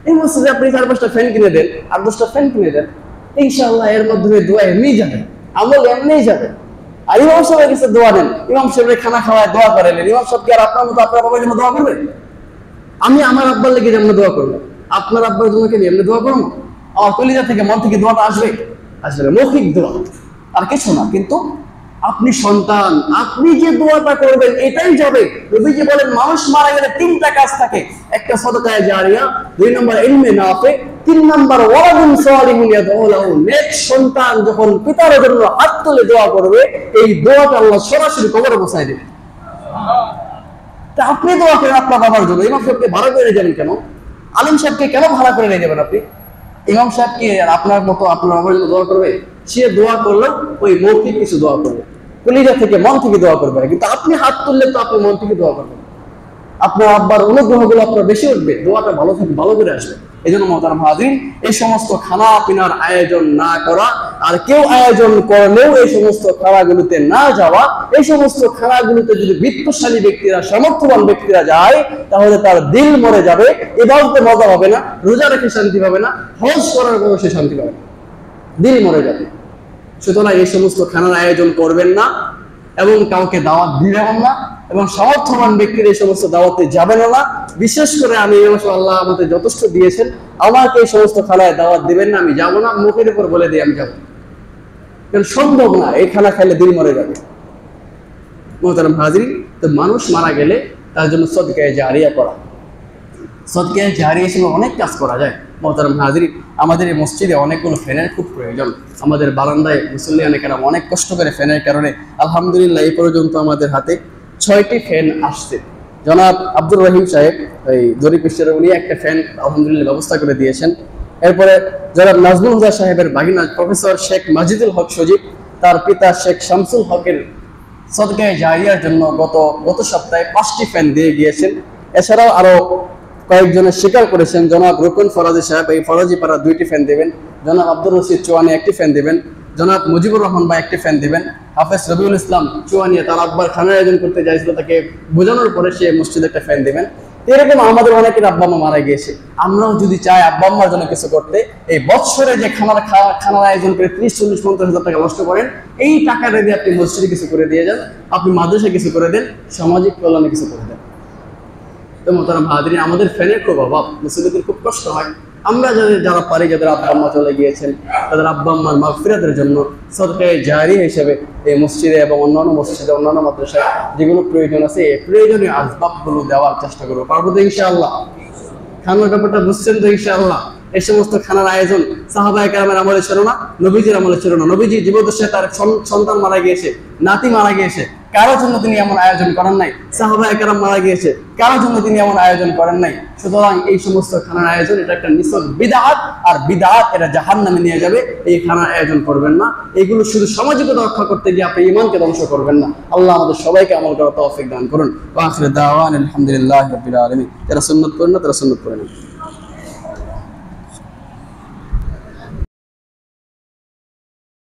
এই মসজিদে আপনি 4-5টা ফ্যান কিনে দেন, 8-10টা ফ্যান কিনে দেন, ইনশাআল্লাহ এর মাধ্যমে দোয়া এমনি যাবে, আমল এমনি যাবে। আর ইমাম সাহেবের কাছে দোয়া দেন, ইমাম সাহেবের খানা খাওয়ায় দোয়া করালেন, ইমাম সাহেব কি আর আপনার মতো আপনার বাবার জন্য দোয়া করবে? আমি আমার আব্বার লেগে যেমন দোয়া করবো, আপনার আব্বার জন্য কি এমনি দোয়া করবো? আমার কলিজা থেকে, মন থেকে দোয়াটা আসবে, আসবে মৌখিক দোয়া, আর কিছু না। কিন্তু আপনি সন্তান, আপনি যে দোয়াটা করবেন এটাই যাবে। নবীজি বলেন মানুষ মারা গেলে 3টা কাজ থাকে, একটা সাদাকায়ে জারিয়া, 2 নম্বর ইলমে নাফি, 3 নম্বর ওয়ালাদুন সালিহুন ইয়াদউ লাহু, নেক সন্তান যখন পিতার জন্য হাত তুলে দোয়া করবে, এই দোয়াটা আল্লাহ সরাসরি কবরে পৌঁছায় দেবে। তা আপনি দোয়া করেন আপনার বাবার জন্য, ইমাম সাহেবকে ভাড়া করে যাবেন কেন? আলিম সাহেবকে কেন ভাড়া করে নিয়ে যাবেন আপনি? ইমাম সাহেব কি আপনার মতো আপনার বাবার জন্য দোয়া করবে? সে দোয়া করলেও ওই মৌখিক কিছু দোয়া করবে, কলিজা থেকে, মন থেকে দোয়া করবে। কিন্তু আপনি হাত তুললে তো আপনি মন থেকে দোয়া করবেন, আপনার আব্বার অনুগ্রহগুলো আপনার বেশি উঠবে, দোয়াটা ভালো থাকবে, ভালো করে আসবে। এই জন্য মোহতারাম হাজিরিন, এই সমস্ত খানা পিনার আয়োজন না করা, আর কেউ আয়োজন করলেও এই সমস্ত খানাগুলোতে না যাওয়া, এই সমস্ত খানাগুলোতে যদি বিত্তশালী ব্যক্তিরা, সামর্থ্যবান ব্যক্তিরা যায়, তাহলে তার দিল মরে যাবে, ইবাদতে মজা হবে না, রোজা রেখে শান্তি পাবে না, হজ করার পরও সে শান্তি পাবে না, দিল মরে যাবে। সুতরাং এই সমস্ত খানার আয়োজন করবেন না এবং কাউকে দাওয়াত দিবেন না, এবং সামর্থ্যবান ব্যক্তির এই সমস্ত দাওয়াতে যাবেন না। বিশেষ করে আমি আল্লাহ আমাদের যথেষ্ট দিয়েছেন, আমাকে এই সমস্ত খানায় দাওয়াত দিবেন না, আমি যাবো না, মুখের উপর বলে দিই আমি যাবো, কারণ সম্ভব না, এই খানা খাইলে দিল মরে যাবে। মোহতারাম হাজিরিন, তো মানুষ মারা গেলে তার জন্য সদকায়ে জারিয়া করা, সদকায়ে জারিয়া হিসেবে অনেক কাজ করা যায়। মোহতারাম হাজিরিন, আমাদের এই মসজিদে অনেকগুলো ফ্যানের খুব প্রয়োজন। আমাদের বারান্দায় মুসল্লিয়ানে কেরাম অনেক কষ্ট করে ফ্যানের কারণে আলহামদুলিল্লাহ এই পর্যন্ত আমাদের হাতে 6টি ফ্যান আসছে। জনাব আব্দুর রহিম সাহেব এই জরিপ বিশ্বের উনি একটা ফ্যান আলহামদুলিল্লাহ ব্যবস্থা করে দিয়েছেন। এরপরে জনাব নাজমুল হুদা সাহেবের বাগিনা প্রফেসর শেখ মাজিদুল হক সজীব, তার পিতা শেখ শামসুল হকের সদকায়ে জারিয়ার জন্য গত সপ্তাহে 5টি ফ্যান দিয়ে গিয়েছেন। এছাড়াও আরো কয়েকজনের স্বীকার করেছেন। জনাব রুকন ফরাজি সাহেব এই ফরাজি পাড়া 2টি ফ্যান দেবেন, জনাব আব্দুর রশিদ চুয়ানি 1টি ফ্যান দেবেন, জনাব মুজিবুর রহমান ভাই 1টি ফ্যান দেবেন, হাফেজ রবিউল ইসলাম চুয়ানি তার আব্বার খানার আয়োজন করতে যাইছিল, তাকে বোঝানোর পরে সে মসজিদে একটা ফ্যান দেবেন। এরকম আমাদের অনেকের আব্বা আম্মা মারা গিয়েছে, আমরাও যদি চাই আব্বা আম্মার জন্য কিছু করতে, এই বৎসরে যে খানার আয়োজন করে 30-40-50 হাজার টাকা নষ্ট করেন, এই টাকা দিয়ে আপনি মসজিদে কিছু করে দিয়ে যান, আপনি মাদ্রাসায় কিছু করে দেন, সামাজিক কল্যাণে কিছু করে দেন। তো মোহতারাম হাজিরিন, আমাদের ফ্যানের খুব অভাব, মুসলিমদের খুব কষ্ট হয়। আমরা যারা পারি, যাদের আব্বা আম্মা চলে গিয়েছেন, তাদের আব্বা আম্মার মাগফিরাতের জন্য সদকায়ে জারিয়া হিসেবে এই মসজিদে এবং অন্যান্য মসজিদে, অন্যান্য মাদ্রাসায় যেগুলো প্রয়োজন আছে, এই প্রয়োজনীয় আসবাবগুলো দেওয়ার চেষ্টা করবো। পারবো তো ইনশাআল্লাহ? খানার ব্যাপারটা বুঝছেন তো ইনশাআল্লাহ? এই সমস্ত খানার আয়োজন সাহাবায়ে কেরামের আমলে ছিল না, নবীজির আমলে ছিল না। নবীজি জীবদ্দশায় তার সন্তান মারা গিয়েছে, নাতি মারা গিয়েছে, কারোর জন্য তিনি এমন আয়োজন করেন নাই। সাহাবায়ে কেরাম মারা গিয়েছে, কারোর জন্য তিনি এমন আয়োজন করেন নাই। সুতরাং এই সমস্ত খানার আয়োজন এটা একটা নিছক বিদআত, আর বিদআত এটা জাহান্নামে নিয়ে যাবে। এই খানার আয়োজন করবেন না, এগুলো শুধু সামাজিকতা রক্ষা করতে গিয়ে আপনি ঈমানকে ধ্বংস করবেন না। আল্লাহ আমাদের সবাইকে আমল করার তৌফিক দান করুন। ওয়া আখিরু দাওয়ানা আলহামদুলিল্লাহি রাব্বিল আলামিন। যারা সুন্নাত করেন না তারা সুন্নাত করেন।